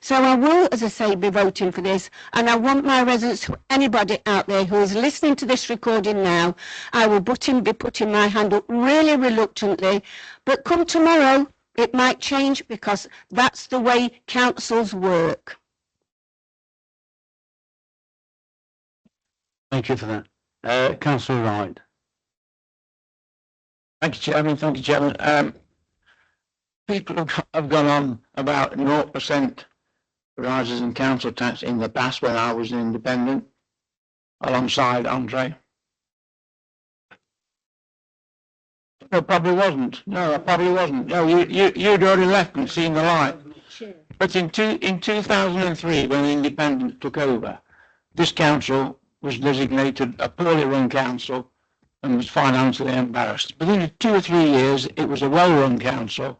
So I will, as I say, be voting for this, and I want my residents, anybody out there who is listening to this recording now, I will be putting my hand up really reluctantly, but come tomorrow, it might change, because that's the way councils work. Thank you for that. Councillor Wright. Thank you, Chairman. Thank you, Chairman. People have gone on about 0% rises in council tax in the past when I was an independent, alongside Andre. No, probably wasn't. No, I probably wasn't. No, you'd already left and seen the light. But in 2003, when the independent took over, this council was designated a poorly run council and was financially embarrassed. Within 2 or 3 years, it was a well-run council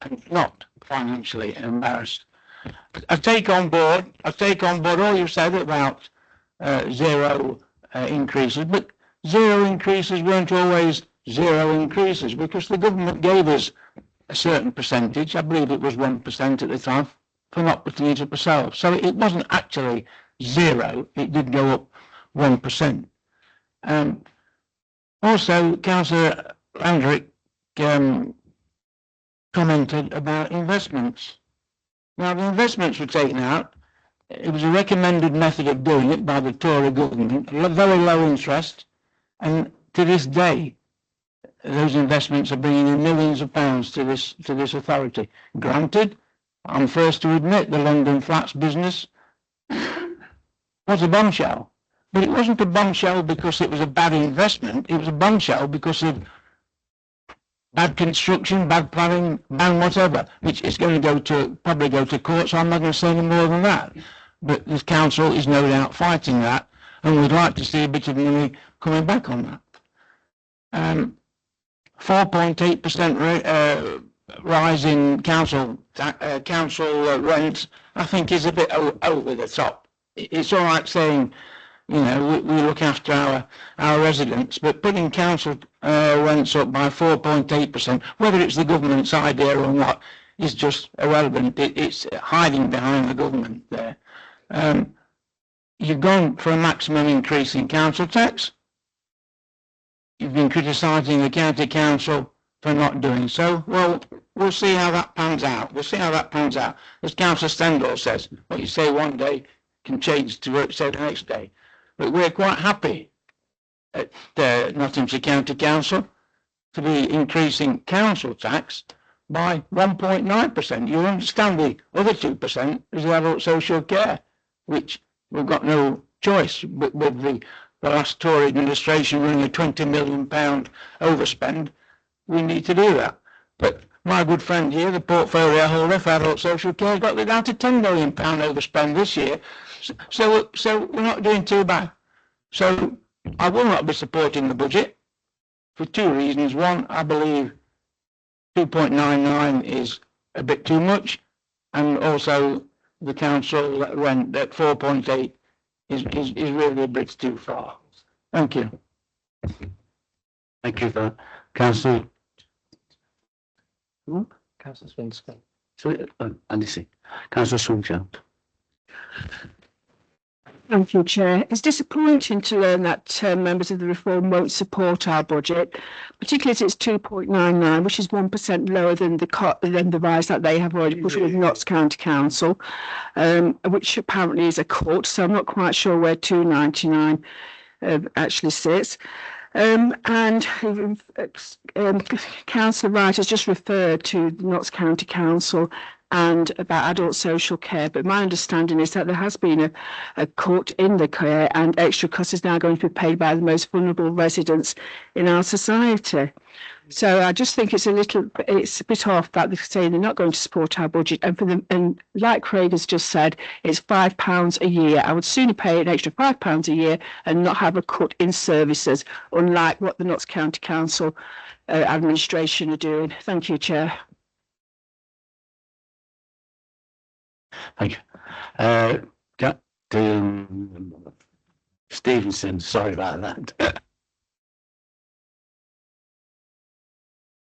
and not financially embarrassed. I take on board all you've said about zero increases, but zero increases weren't always zero increases because the government gave us a certain percentage, I believe it was 1% at the time, for not putting it up ourselves. So it wasn't actually zero, it did go up 1%. Also, Councillor Landrick commented about investments. Now, the investments were taken out. It was a recommended method of doing it by the Tory government, very low interest, and to this day, those investments are bringing in millions of pounds to this authority. Granted, I'm first to admit the London Flats business was a bombshell, but it wasn't a bombshell because it was a bad investment. It was a bombshell because of bad construction, bad planning, bad whatever, which is going to probably go to court, so I'm not going to say any more than that. But the council is no doubt fighting that, and we'd like to see a bit of money coming back on that. 4.8% rise in council rents, I think, is a bit over the top. It's all right saying, you know, we look after our residents, but putting council rents up by 4.8%, whether it's the government's idea or not, is just irrelevant. It's hiding behind the government there. You've gone for a maximum increase in council tax. You've been criticising the county council for not doing so. Well, we'll see how that pans out. We'll see how that pans out. As Councillor Stendhal says, what you say one day can change to what you say the next day. But we're quite happy at Nottinghamshire County Council to be increasing council tax by 1.9%. You understand the other 2% is the adult social care, which we've got no choice with the last Tory administration running a £20 million overspend. We need to do that. But my good friend here, the portfolio holder for adult social care, got it down to £10 million overspend this year. So we're not doing too bad. So I will not be supporting the budget for two reasons. One, I believe 2.99 is a bit too much, and also the council rent at 4.8 is really a bit too far. Thank you. Thank you for that. Councillor. Councillor Swinscoe. Andy, Councillor Swinscoe. Thank you, Chair. It's disappointing to learn that members of the Reform won't support our budget, particularly as it's 2.99, which is 1% lower than the rise that they have already put with Notts County Council, which apparently is a cut. So I'm not quite sure where 2.99 actually sits. And Councillor Wright has just referred to the Notts County Council and about adult social care, but my understanding is that there has been a cut in the care, and extra cost is now going to be paid by the most vulnerable residents in our society. So I just think it's a bit off that they're saying they're not going to support our budget, and like Craig has just said, it's £5 a year. I would sooner pay an extra £5 a year and not have a cut in services, unlike what the Notts County Council administration are doing. Thank you, Chair. Thank you. Stevenson, sorry about that.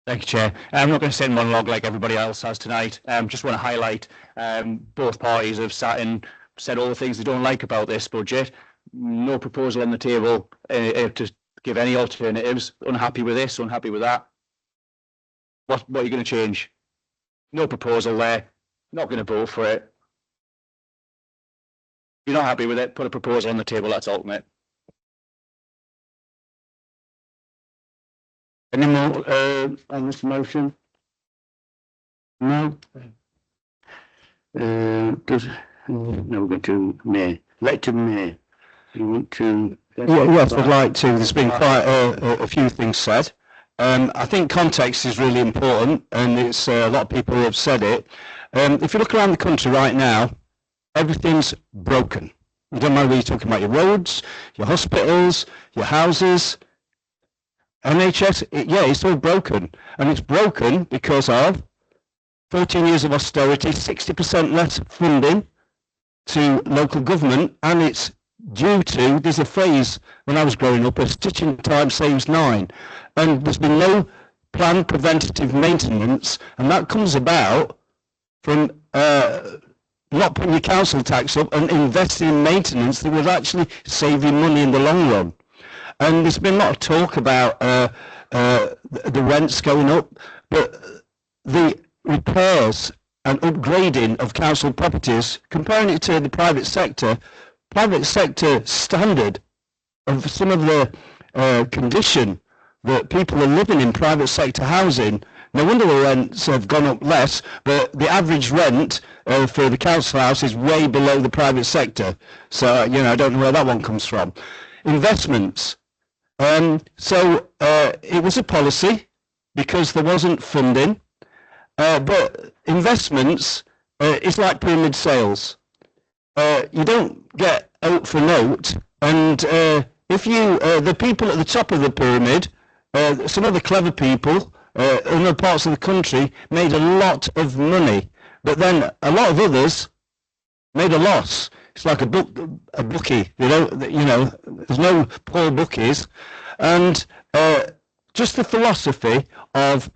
Thank you, Chair. I'm not going to sit in monologue like everybody else has tonight. Just want to highlight both parties have sat and said all the things they don't like about this budget. No proposal on the table to give any alternatives. Unhappy with this, unhappy with that. What are you going to change? No proposal there. Not going to vote for it. If you're not happy with it, put a proposal on the table. That's ultimate. Any more on this motion? No. No, we're going to Mayor. Elected Mayor. You want to? Yes, I'd like to. There's been quite a few things said. I think context is really important, and it's a lot of people have said it. If you look around the country right now, everything's broken. You don't mind whether you're talking about your roads, your hospitals, your houses, NHS. It's all broken, and it's broken because of 14 years of austerity, 60% less funding to local government, and it's due to, there's a phrase when I was growing up, a stitch in time saves 9. and there's been no planned preventative maintenance, and that comes about from not putting your council tax up and investing in maintenance that would actually save you money in the long run. And there's been a lot of talk about the rents going up, but the repairs and upgrading of council properties, comparing it to the private sector standard of some of the condition that people are living in private sector housing. No wonder the rents have gone up less, but the average rent for the council house is way below the private sector. So, you know, I don't know where that one comes from. Investments. So it was a policy because there wasn't funding, but investments is like pyramid sales. You don't get out for note, and if you, the people at the top of the pyramid, some of the clever people in other parts of the country made a lot of money, but then a lot of others made a loss. It's like a bookie, you know, there's no poor bookies. And just the philosophy of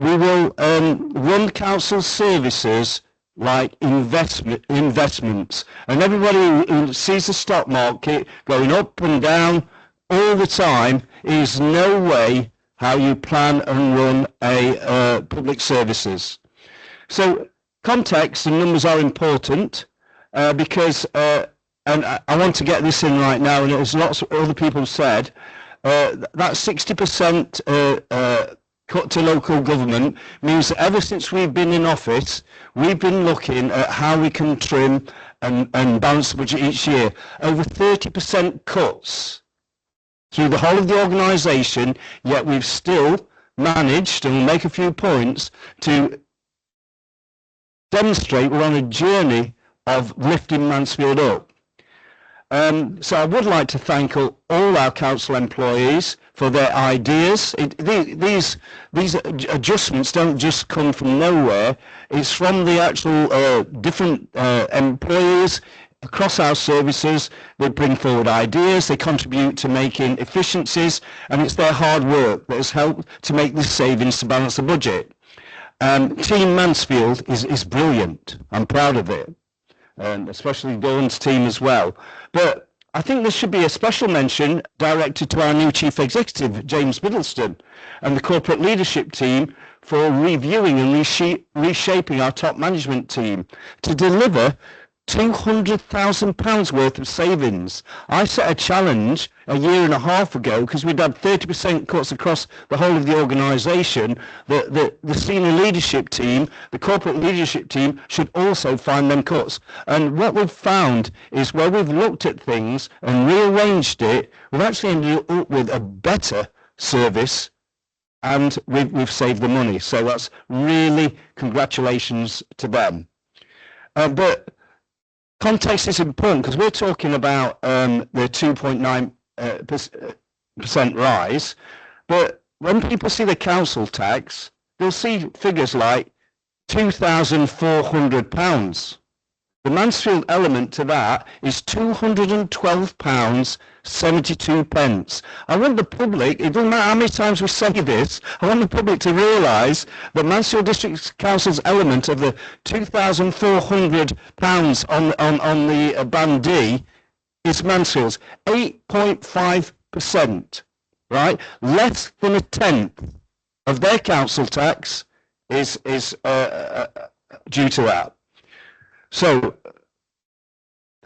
we will run council services like investments, and everybody who sees the stock market going up and down all the time is no way how you plan and run a public services. So context and numbers are important because, and I want to get this in right now, and as lots of other people have said, that 60% cut to local government means that ever since we've been in office, we've been looking at how we can trim and balance the budget each year. Over 30% cuts through the whole of the organisation, yet we've still managed, and we'll make a few points, to demonstrate we're on a journey of lifting Mansfield up. So I would like to thank all our council employees for their ideas. These adjustments don't just come from nowhere. It's from the actual different employees across our services. They bring forward ideas, they contribute to making efficiencies, and it's their hard work that has helped to make this savings to balance the budget. Team Mansfield is brilliant. I'm proud of it, and especially Dawn's team as well. But I think there should be a special mention directed to our new Chief Executive, James Middleston, and the corporate leadership team for reviewing and reshaping our top management team to deliver £200,000 worth of savings. I set a challenge a year and a half ago because we'd had 30% cuts across the whole of the organisation. The senior leadership team, the corporate leadership team, should also find them cuts. And what we've found is where we've looked at things and rearranged it, we've actually ended up with a better service, and we've saved the money. So that's really congratulations to them. But context is important because we're talking about the 2.9% rise, but when people see the council tax, they'll see figures like £2,400. The Mansfield element to that is £212.72. I want the public, it doesn't matter how many times we say this, I want the public to realise that Mansfield District Council's element of the £2,400 on the Band D is Mansfield's 8.5%, right? Less than a tenth of their council tax is due to that. So,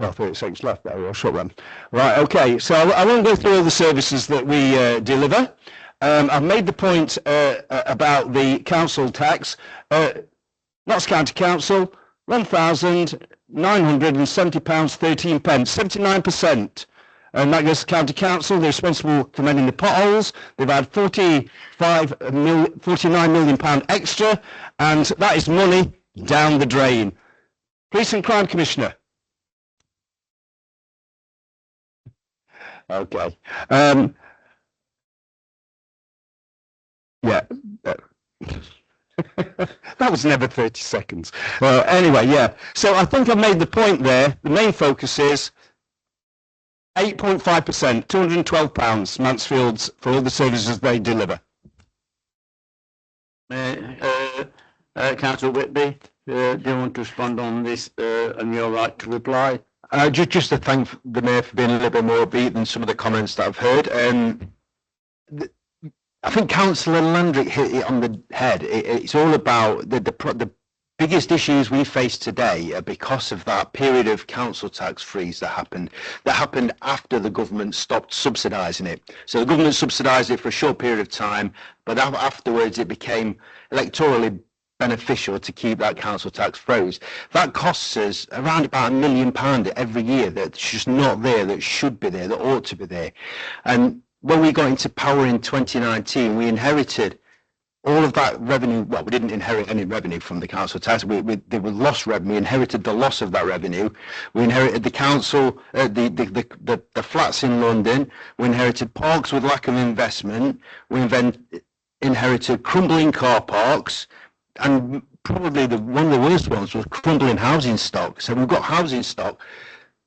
30 seconds left there, or short run. Right, okay, so I won't go through all the services that we deliver. I've made the point about the council tax. Notts County Council, £1,970.13, 79%. And that goes to County Council. They're responsible for mending the potholes. They've had £49 million extra, and that is money down the drain. Police and Crime Commissioner. Okay. Yeah. That was never 30 seconds. Anyway, yeah. So I think I've made the point there. The main focus is 8.5%, £212, Mansfields, for all the services they deliver. Councillor Whitby, do you want to respond on this and your right to reply? Just to thank the Mayor for being a little bit more upbeat than some of the comments that I've heard. I think Councillor Landrick hit it on the head. It's all about the biggest issues we face today are because of that period of council tax freeze that happened after the government stopped subsidising it. So the government subsidised it for a short period of time, but afterwards it became electorally beneficial to keep that council tax froze. That costs us around about £1 million every year that's just not there, that should be there, that ought to be there. And when we got into power in 2019, we inherited all of that revenue. Well, we didn't inherit any revenue from the council tax. There was lost revenue. We inherited the loss of that revenue. We inherited the council, the flats in London. We inherited parks with lack of investment. We inherited crumbling car parks, and probably one of the worst ones was crumbling housing stock. So we've got housing stock,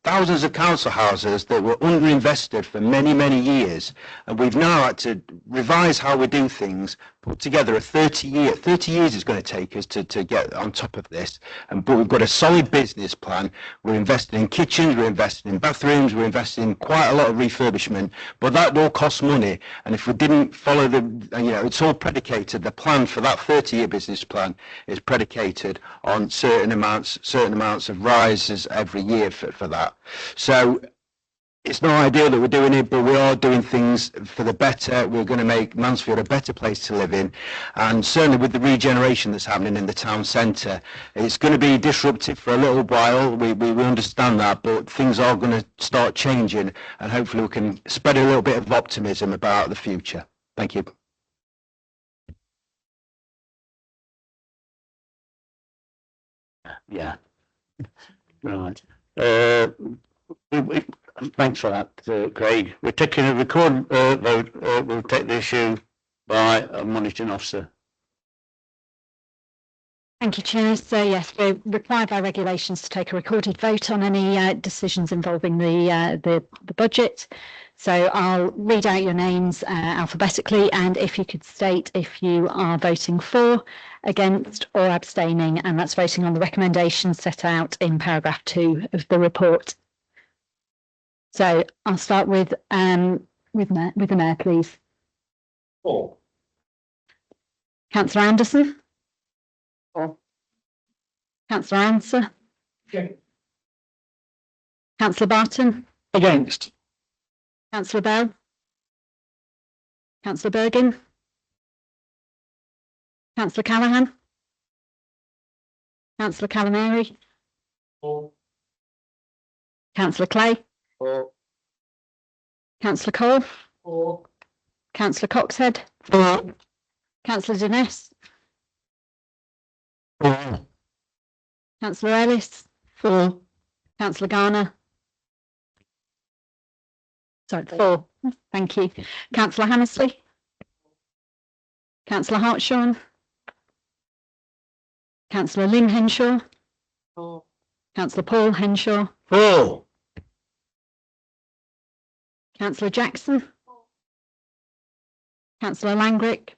thousands of council houses that were underinvested for many, many years. And we've now had to revise how we do things, put together a 30 years is going to take us to get on top of this. But we've got a solid business plan. We're investing in kitchens, we're investing in bathrooms, we're investing in quite a lot of refurbishment, but that all costs money. And if we didn't follow it's all predicated, the plan for that 30-year business plan is predicated on certain amounts of rises every year for that. So it's not ideal that we're doing it, but we are doing things for the better. We're going to make Mansfield a better place to live in. And certainly with the regeneration that's happening in the town centre, it's going to be disruptive for a little while. We understand that, but things are going to start changing, and hopefully we can spread a little bit of optimism about the future. Thank you. Yeah. Right. Thanks for that, Craig. We're taking a recorded vote. We'll take the issue by a monitoring officer. Thank you, Chair. So yes, we're required by regulations to take a recorded vote on any decisions involving the budget. So I'll read out your names alphabetically, and if you could state if you are voting for, against or abstaining, and that's voting on the recommendations set out in paragraph 2 of the report. So I'll start with the Mayor, please. For. Councillor Anderson. For. Councillor Answer. Okay. Councillor Barton. Against. Councillor Bell. Councillor Bergin. Councillor Callaghan. Councillor Calamari. For. Councillor Clay. For. Councillor Cole. For. Councillor Coxhead. For. Councillor Dines. For. Councillor Ellis. For. Councillor Garner. Sorry, 4. Thank you. Councillor Hammersley. Councillor Hartshorn. Councillor Lynn Henshaw. For. Councillor Paul Henshaw. For. Councillor Jackson. Councillor Langrick.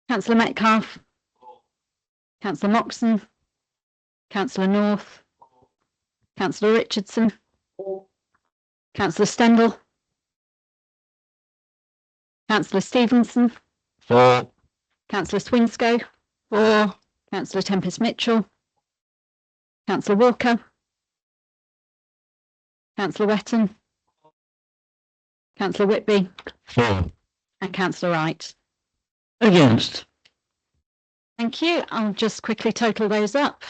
Councillor Metcalfe. Councillor Moxon. Councillor North. Councillor Richardson. Councillor Stendhal. Councillor Stevenson. For. Councillor Swinscoe. For. Councillor Tempest Mitchell. Councillor Walker. Councillor Wetton. Councillor Whitby. For. And Councillor Wright. Against. Thank you. I'll just quickly total those up.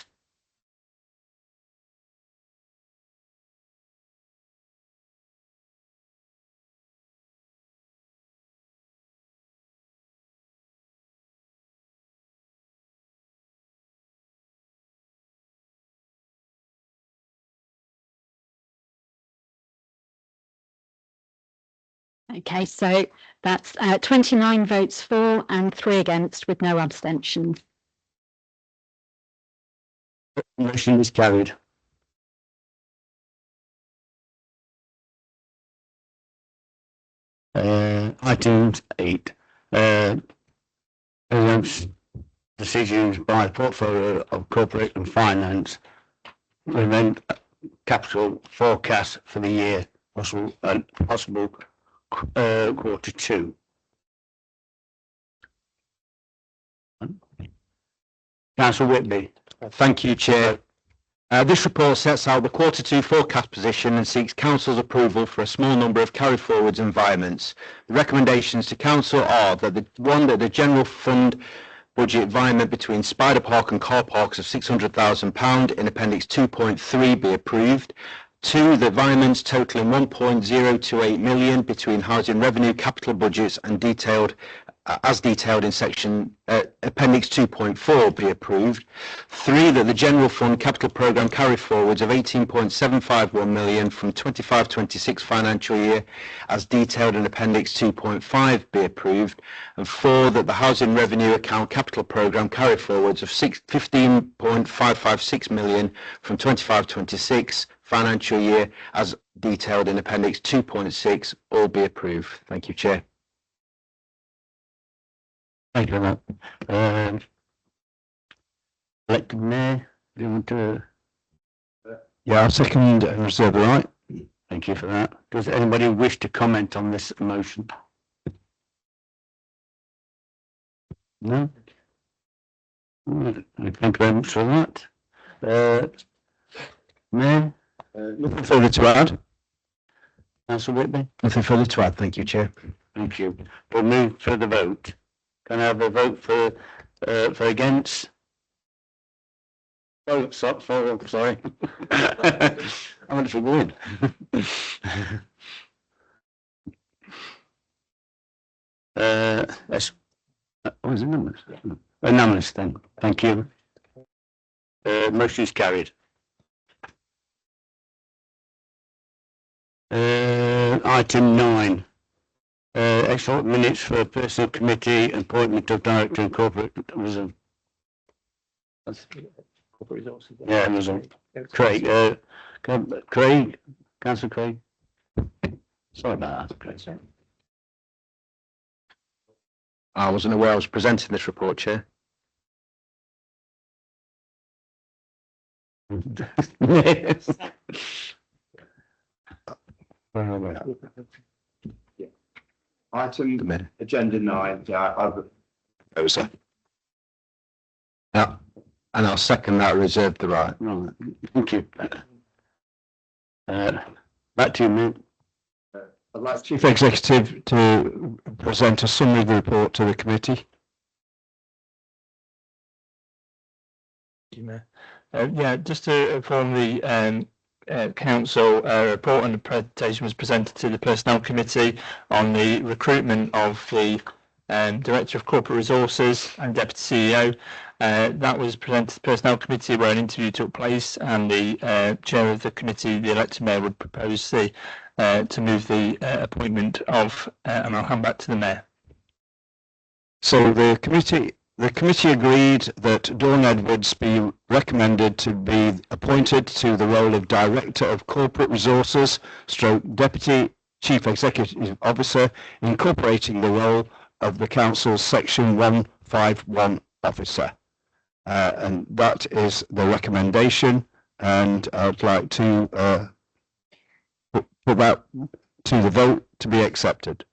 Okay, so that's 29 votes for and 3 against with no abstentions. Motion is carried. Item 8. Presents decisions by the portfolio of corporate and finance. Present capital forecast for the year, possible quarter 2. Councillor Whitby. Thank you, Chair. This report sets out the quarter 2 forecast position and seeks Council's approval for a small number of carry forwards environments. The recommendations to Council are that that the general fund budget environment between Spider Park and car parks of £600,000 in Appendix 2.3 be approved. 2, the environments totalling 1.028 million between housing revenue capital budgets and as detailed in section Appendix 2.4 be approved. 3, that the general fund capital programme carry forwards of 18.751 million from 25-26 financial year as detailed in Appendix 2.5 be approved. And 4, that the housing revenue account capital programme carry forwards of 15.556 million from 25-26 financial year as detailed in Appendix 2.6 all be approved. Thank you, Chair. Thank you for that. Elected Mayor, do you want to? Yeah, I'll second and reserve the right. Thank you for that. Does anybody wish to comment on this motion? No? Thank you very much for that. Mayor? Nothing further to add. Councillor Whitby? Nothing further to add. Thank you, Chair. Thank you. We'll move for the vote. Can I have a vote for against? Oh, sorry. I'm going to win. That's unanimous. Unanimous then. Thank you. Motion is carried. Item 9. Extra minutes for personal committee, appointment of director and corporate reserve. Corporate resources. Yeah, reserve. Craig, Councillor Craig. Sorry about that, Craig. I wasn't aware I was presenting this report, Chair. Yes. Item agenda 9. Yeah, and I'll second that. Reserve the right. Right. Thank you. Back to you, mate. I'd like Chief Executive to present a summary of the report to the committee. Yeah, just to inform the Council, a report and a presentation was presented to the Personnel Committee on the recruitment of the Director of Corporate Resources and Deputy CEO. That was presented to the Personnel Committee where an interview took place, and the Chair of the Committee, the elected Mayor, would propose to move the appointment of, and I'll hand back to the Mayor. So the committee agreed that Dawn Edwards be recommended to be appointed to the role of Director of Corporate Resources / Deputy Chief Executive Officer, incorporating the role of the Council's Section 151 Officer. And that is the recommendation, and I'd like to put that to the vote to be accepted.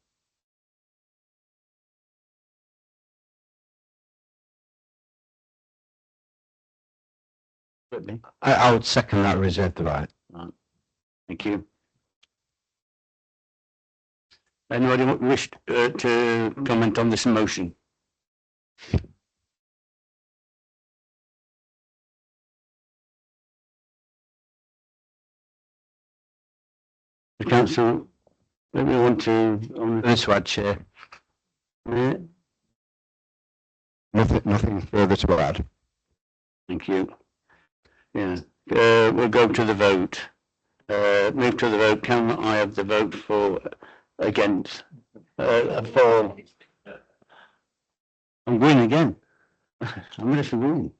I would second that. Reserve the right. Thank you. Anybody wish to comment on this motion? The council, maybe we want to add, Chair. Yeah. Nothing further to add. Thank you. Yeah, we'll go to the vote. Move to the vote. Can I have the vote for against? For I'm green again. I'm going to green.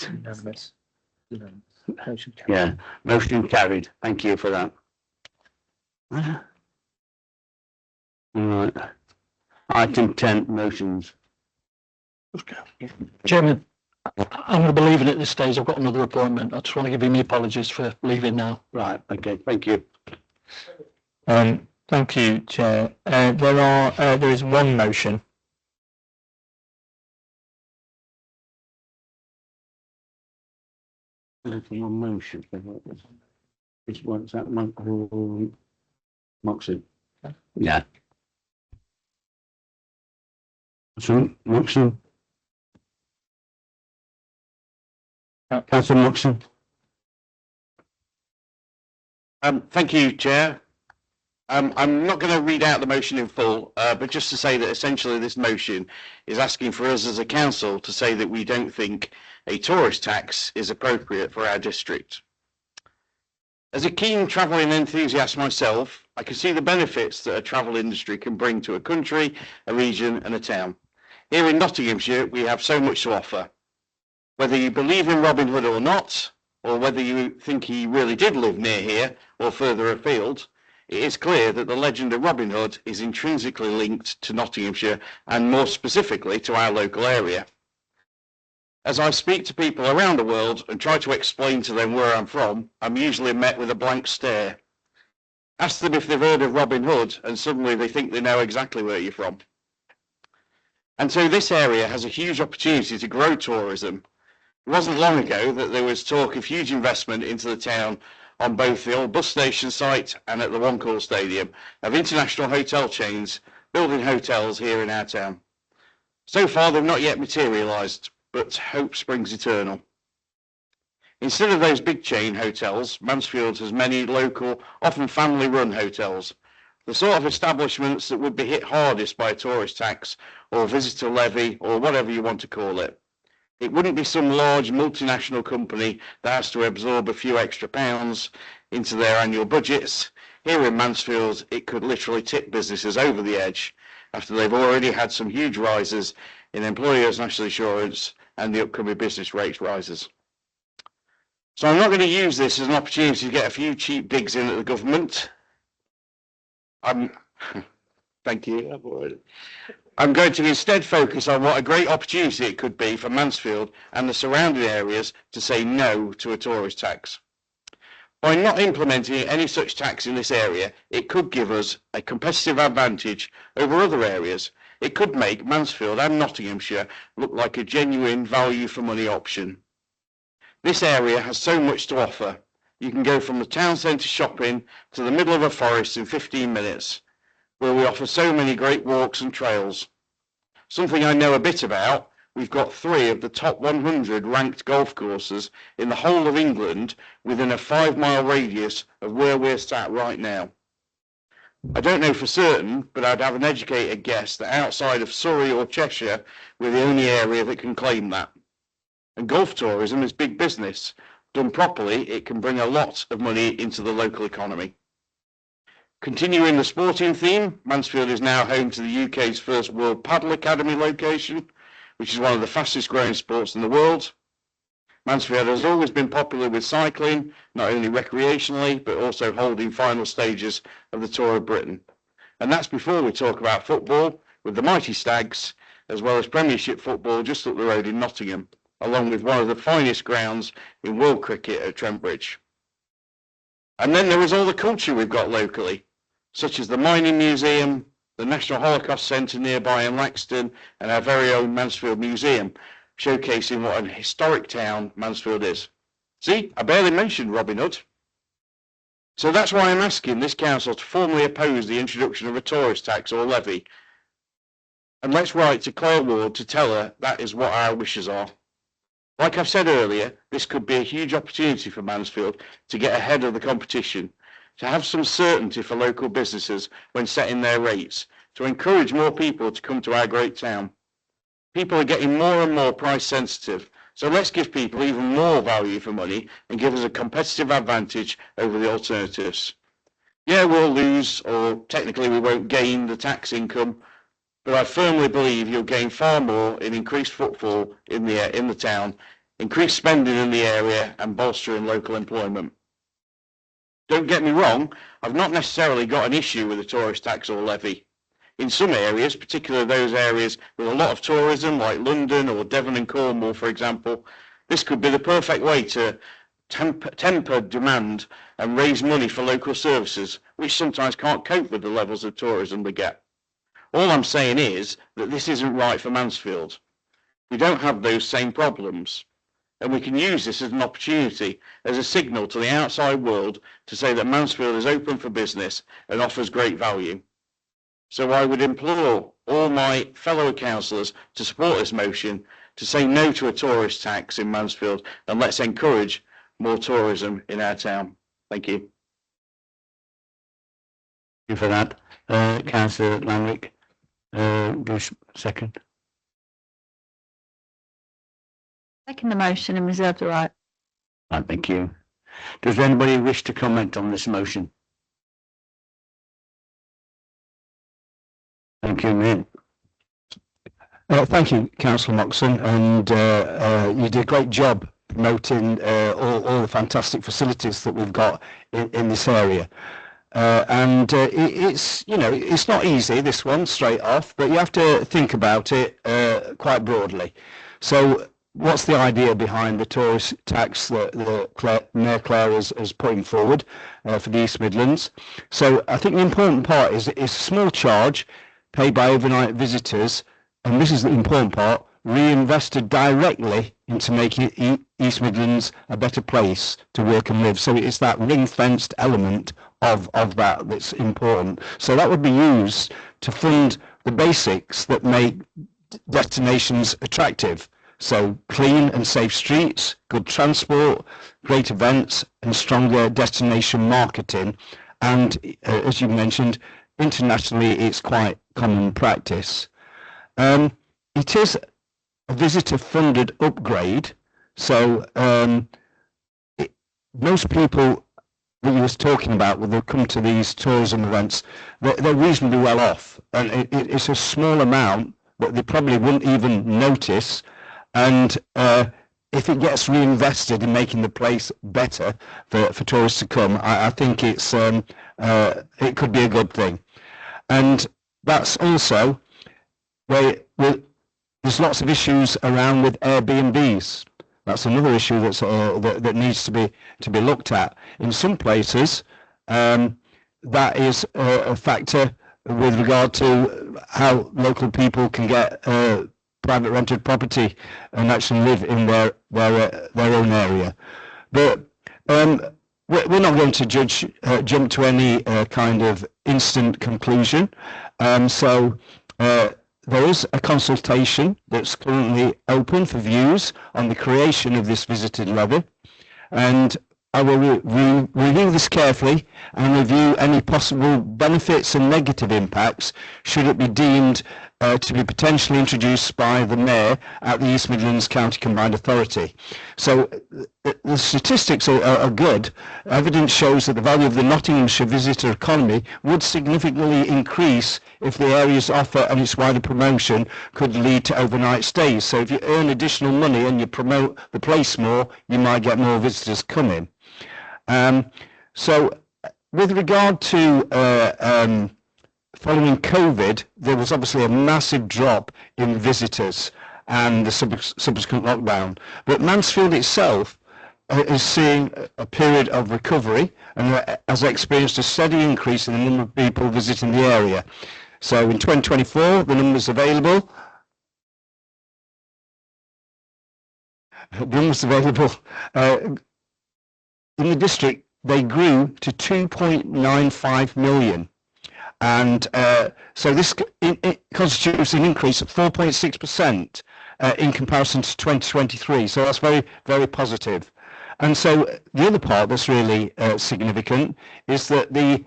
Unanimous. Yeah, motion carried. Thank you for that. Right. Item 10, motions. Chairman, I'm going to be leaving at this stage. I've got another appointment. I just want to give you my apologies for leaving now. Right, okay, thank you. Thank you, Chair. There is one motion. One motion. Which one's that one? Moxon. Yeah. So, Moxon. Councillor Moxon. Thank you, Chair. I'm not going to read out the motion in full, but just to say that essentially this motion is asking for us as a council to say that we don't think a tourist tax is appropriate for our district. As a keen travelling enthusiast myself, I can see the benefits that a travel industry can bring to a country, a region and a town. Here in Nottinghamshire, we have so much to offer. Whether you believe in Robin Hood or not, or whether you think he really did live near here or further afield, it is clear that the legend of Robin Hood is intrinsically linked to Nottinghamshire and more specifically to our local area. As I speak to people around the world and try to explain to them where I'm from, I'm usually met with a blank stare. Ask them if they've heard of Robin Hood and suddenly they think they know exactly where you're from. And so this area has a huge opportunity to grow tourism. It wasn't long ago that there was talk of huge investment into the town on both the old bus station site and at the One Call Stadium of international hotel chains building hotels here in our town. So far they've not yet materialised, but hope springs eternal. Instead of those big chain hotels, Mansfield has many local, often family-run hotels, the sort of establishments that would be hit hardest by a tourist tax or visitor levy or whatever you want to call it. It wouldn't be some large multinational company that has to absorb a few extra pounds into their annual budgets. Here in Mansfield, it could literally tip businesses over the edge after they've already had some huge rises in employers' national insurance and the upcoming business rates rises. So I'm not going to use this as an opportunity to get a few cheap digs in at the government. Thank you. I'm going to instead focus on what a great opportunity it could be for Mansfield and the surrounding areas to say no to a tourist tax. By not implementing any such tax in this area, it could give us a competitive advantage over other areas. It could make Mansfield and Nottinghamshire look like a genuine value for money option. This area has so much to offer. You can go from the town centre shopping to the middle of a forest in 15 minutes, where we offer so many great walks and trails. Something I know a bit about, we've got 3 of the top 100 ranked golf courses in the whole of England within a 5-mile radius of where we're sat right now. I don't know for certain, but I'd have an educated guess that outside of Surrey or Cheshire, we're the only area that can claim that. And golf tourism is big business. Done properly, it can bring a lot of money into the local economy. Continuing the sporting theme, Mansfield is now home to the UK's first World Paddle Academy location, which is one of the fastest growing sports in the world. Mansfield has always been popular with cycling, not only recreationally, but also holding final stages of the Tour of Britain. And that's before we talk about football, with the mighty Stags, as well as Premiership football just up the road in Nottingham, along with one of the finest grounds in world cricket at Trent Bridge. And then there is all the culture we've got locally, such as the Mining Museum, the National Holocaust Centre nearby in Laxton, and our very own Mansfield Museum, showcasing what an historic town Mansfield is. See, I barely mentioned Robin Hood. So that's why I'm asking this council to formally oppose the introduction of a tourist tax or levy. And let's write to Claire Ward to tell her that is what our wishes are. Like I've said earlier, this could be a huge opportunity for Mansfield to get ahead of the competition, to have some certainty for local businesses when setting their rates, to encourage more people to come to our great town. People are getting more and more price sensitive, so let's give people even more value for money and give us a competitive advantage over the alternatives. Yeah, we'll lose, or technically we won't gain the tax income, but I firmly believe you'll gain far more in increased footfall in the town increase spending in the area and bolstering local employment. Don't get me wrong, I've not necessarily got an issue with a tourist tax or levy. In some areas, particularly those areas with a lot of tourism like London or Devon and Cornwall, for example, this could be the perfect way to temper demand and raise money for local services, which sometimes can't cope with the levels of tourism they get. All I'm saying is that this isn't right for Mansfield. We don't have those same problems, and we can use this as an opportunity, as a signal to the outside world to say that Mansfield is open for business and offers great value. So I would implore all my fellow councillors to support this motion, to say no to a tourist tax in Mansfield, and let's encourage more tourism in our town. Thank you. Thank you for that. Councillor Lanwick, Bruce, second. Second the motion and reserve the right. Right, thank you. Does anybody wish to comment on this motion? Thank you, Mian. Thank you, Councillor Moxon, and you did a great job promoting all the fantastic facilities that we've got in this area. It's, you know, it's not easy, this one, straight off, but you have to think about it quite broadly. So what's the idea behind the tourist tax that Mayor Clare is putting forward for the East Midlands? So I think the important part is it's a small charge paid by overnight visitors, and this is the important part, reinvested directly into making East Midlands a better place to work and live. So it's that ring-fenced element of that that's important. So that would be used to fund the basics that make destinations attractive. So clean and safe streets, good transport, great events, and stronger destination marketing. And as you mentioned, internationally, it's quite common practice. It is a visitor-funded upgrade, so most people that you was talking about when they come to these tourism events, they're reasonably well off, and it's a small amount that they probably wouldn't even notice, and if it gets reinvested in making the place better for tourists to come, I think it's it could be a good thing. And that's also where there's lots of issues around with Airbnbs. That's another issue that's that needs to be looked at. In some places, that is a factor with regard to how local people can get private rented property and actually live in their own area. But we're not going to jump to any kind of instant conclusion. So there is a consultation that's currently open for views on the creation of this visited levy, and I will review this carefully and review any possible benefits and negative impacts should it be deemed to be potentially introduced by the Mayor at the East Midlands County Combined Authority. So the statistics are good. Evidence shows that the value of the Nottinghamshire visitor economy would significantly increase if the area's offer and its wider promotion could lead to overnight stays. So if you earn additional money and you promote the place more, you might get more visitors coming. So with regard to following COVID, there was obviously a massive drop in visitors and the subsequent lockdown. But Mansfield itself is seeing a period of recovery and has experienced a steady increase in the number of people visiting the area. So in 2024, the numbers available in the district, they grew to 2.95 million. And so this it constitutes an increase of 4.6% in comparison to 2023. So that's very, very positive. And so the other part that's really significant is that the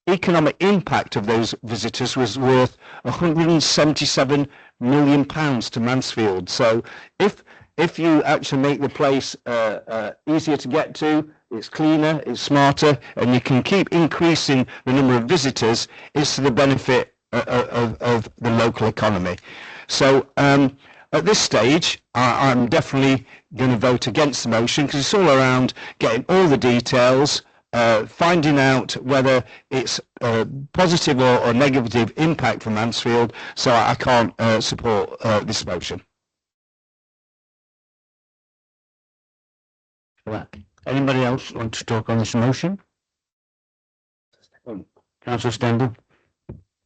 economic impact of those visitors was worth £177 million to Mansfield. So if you actually make the place easier to get to, it's cleaner, it's smarter, and you can keep increasing the number of visitors, it's to the benefit of the local economy. So At this stage, I'm definitely going to vote against the motion because it's all around getting all the details, finding out whether it's a positive or negative impact for Mansfield. So I can't support this motion. Anybody else want to talk on this motion? Councillor Stendhal.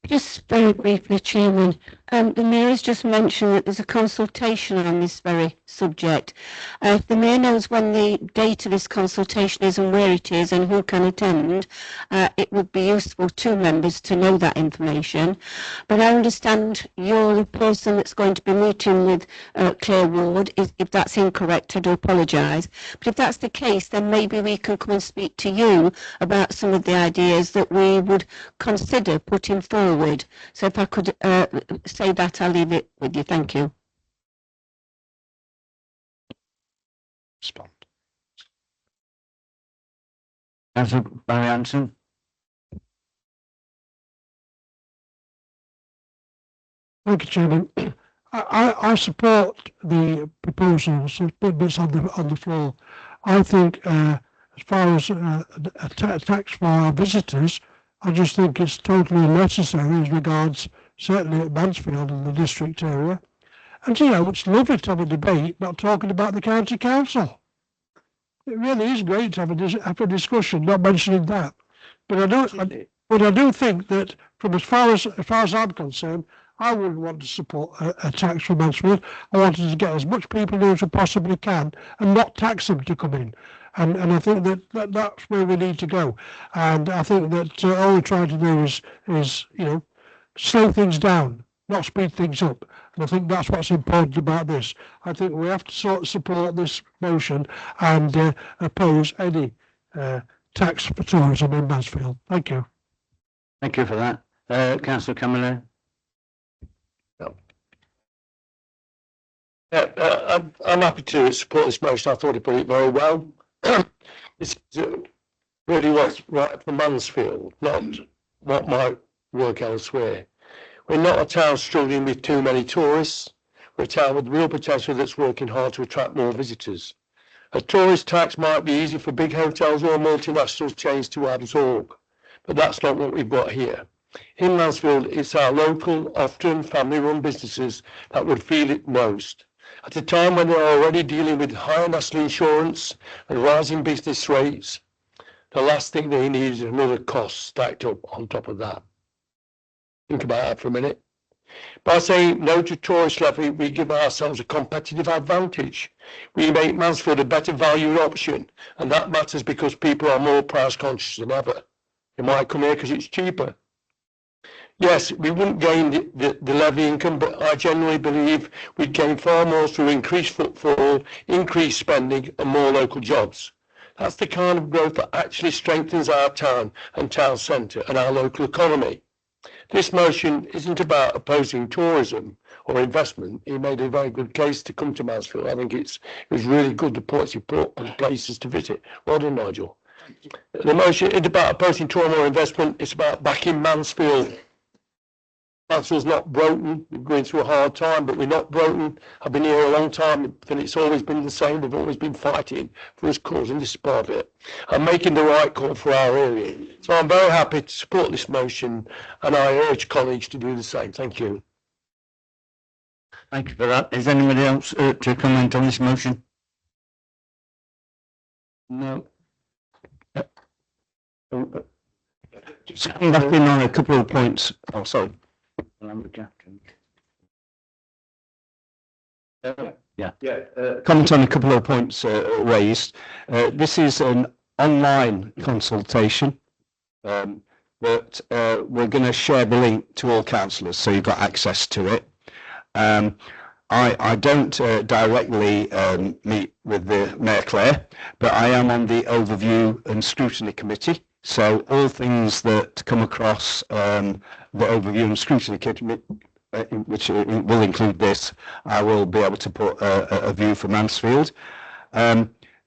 Just very briefly, Chairman, the Mayor has just mentioned that there's a consultation on this very subject. If the Mayor knows when the date of this consultation is and where it is and who can attend, it would be useful to members to know that information. But I understand you're the person that's going to be meeting with Claire Ward. If that's incorrect, I do apologise. But if that's the case, then maybe we can come and speak to you about some of the ideas that we would consider putting forward. So if I could say that, I'll leave it with you. Thank you. Councillor Barry Anderson. Thank you, Chairman. I support the proposals that's on the floor. I think as far as a tax for our visitors, I just think it's totally unnecessary as regards certainly at Mansfield and the district area. And you know, it's lovely to have a debate not talking about the county council. It really is great to have a discussion, not mentioning that. But I do think that from as far as I'm concerned, I wouldn't want to support a tax for Mansfield. I wanted to get as much people in as I possibly can and not tax them to come in. And I think that's where we need to go. And I think that all we're trying to do is you know, slow things down, not speed things up. And I think that's what's important about this. I think we have to sort of support this motion and oppose any tax for tourism in Mansfield. Thank you. Thank you for that. Councillor Camilleri. I'm happy to support this motion. I thought he put it very well. This is really what's right for Mansfield, not what might work elsewhere. We're not a town struggling with too many tourists. We're a town with real potential that's working hard to attract more visitors. A tourist tax might be easy for big hotels or multinational chains to absorb, but that's not what we've got here. In Mansfield, it's our local, often family-run businesses that would feel it most. At a time when they're already dealing with higher national insurance and rising business rates, the last thing they need is another cost stacked up on top of that. Think about that for a minute. By saying no to tourist levy, we give ourselves a competitive advantage. We make Mansfield a better valued option, and that matters because people are more price conscious than ever. They might come here because it's cheaper. Yes, we wouldn't gain the levy income, but I genuinely believe we'd gain far more through increased footfall, increased spending and more local jobs. That's the kind of growth that actually strengthens our town and town centre and our local economy. This motion isn't about opposing tourism or investment. He made a very good case to come to Mansfield. I think it was really good, the points he put on places to visit. Well done, Nigel. The motion isn't about opposing tourism or investment. It's about backing Mansfield. Mansfield's not broken. We're going through a hard time, but we're not broken. I've been here a long time, and it's always been the same. We've always been fighting for this cause, and this is part of it. I'm making the right call for our area. So I'm very happy to support this motion, and I urge colleagues to do the same. Thank you. Thank you for that. Is anybody else to comment on this motion? No. Just coming back in on a couple of points. Oh, sorry. Comment on a couple of points raised. This is an online consultation, but we're going to share the link to all councillors, so you've got access to it. I don't directly meet with the Mayor Clare, but I am on the Overview and Scrutiny Committee. So all things that come across the Overview and Scrutiny Committee, which will include this, I will be able to put a view for Mansfield.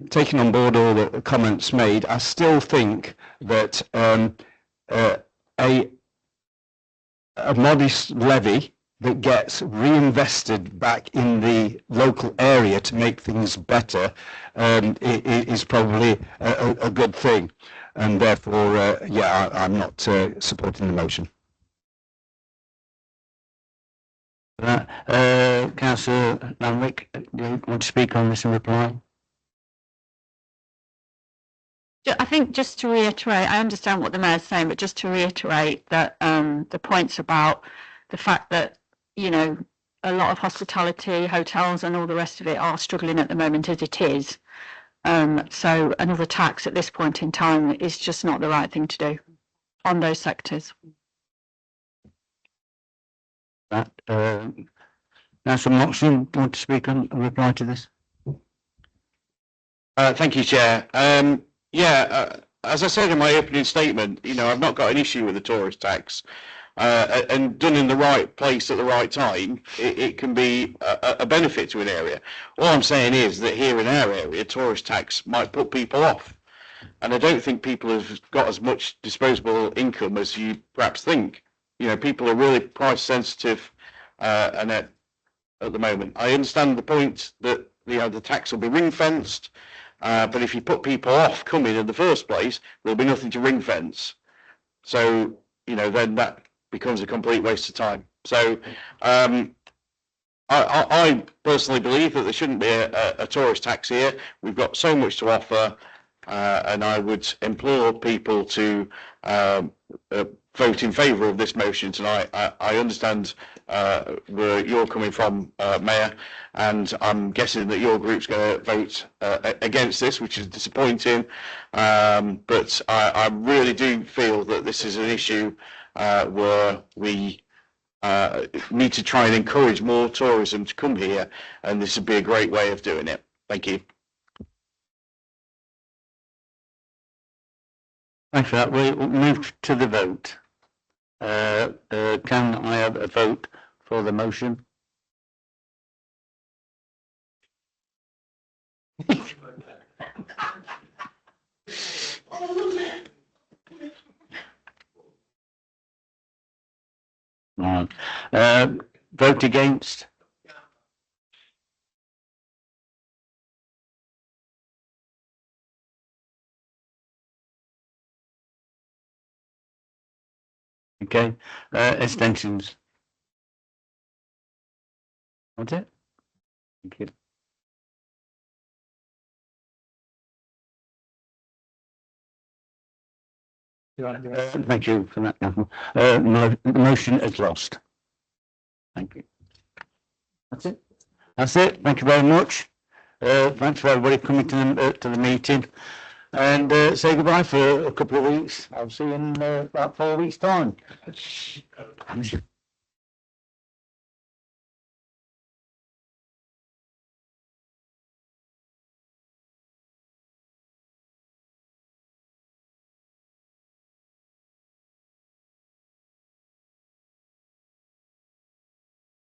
Taking on board all the comments made, I still think that a modest levy that gets reinvested back in the local area to make things better is probably a good thing. And therefore, yeah, I'm not supporting the motion. Councillor Lanwick, do you want to speak on this and reply? I think just to reiterate, I understand what the mayor's saying, but just to reiterate that the points about the fact that, you know, a lot of hospitality, hotels and all the rest of it are struggling at the moment as it is. So another tax at this point in time is just not the right thing to do on those sectors. Councillor Moxon, do you want to speak on and reply to this? Thank you, Chair. As I said in my opening statement, you know, I've not got an issue with the tourist tax. And done in the right place at the right time, it can be a benefit to an area. All I'm saying is that here in our area, tourist tax might put people off. And I don't think people have got as much disposable income as you perhaps think. You know, people are really price sensitive and at the moment. I understand the point that, you know, the tax will be ring fenced, but if you put people off coming in the first place, there'll be nothing to ring fence. So, you know, then that becomes a complete waste of time. So I personally believe that there shouldn't be a tourist tax here. We've got so much to offer, and I would implore people to vote in favour of this motion tonight. I understand where you're coming from, Mayor, and I'm guessing that your group's going to vote against this, which is disappointing. But I really do feel that this is an issue where we need to try and encourage more tourism to come here, and this would be a great way of doing it. Thank you. Thanks for that. We'll move to the vote. Can I have a vote for the motion? Right. Vote against? Okay. Extensions? That's it? Thank you. Thank you for that, Councillor. The motion is lost. Thank you. That's it. That's it. Thank you very much. Thanks for everybody coming to the meeting. And say goodbye for a couple of weeks. I'll see you in about 4 weeks' time.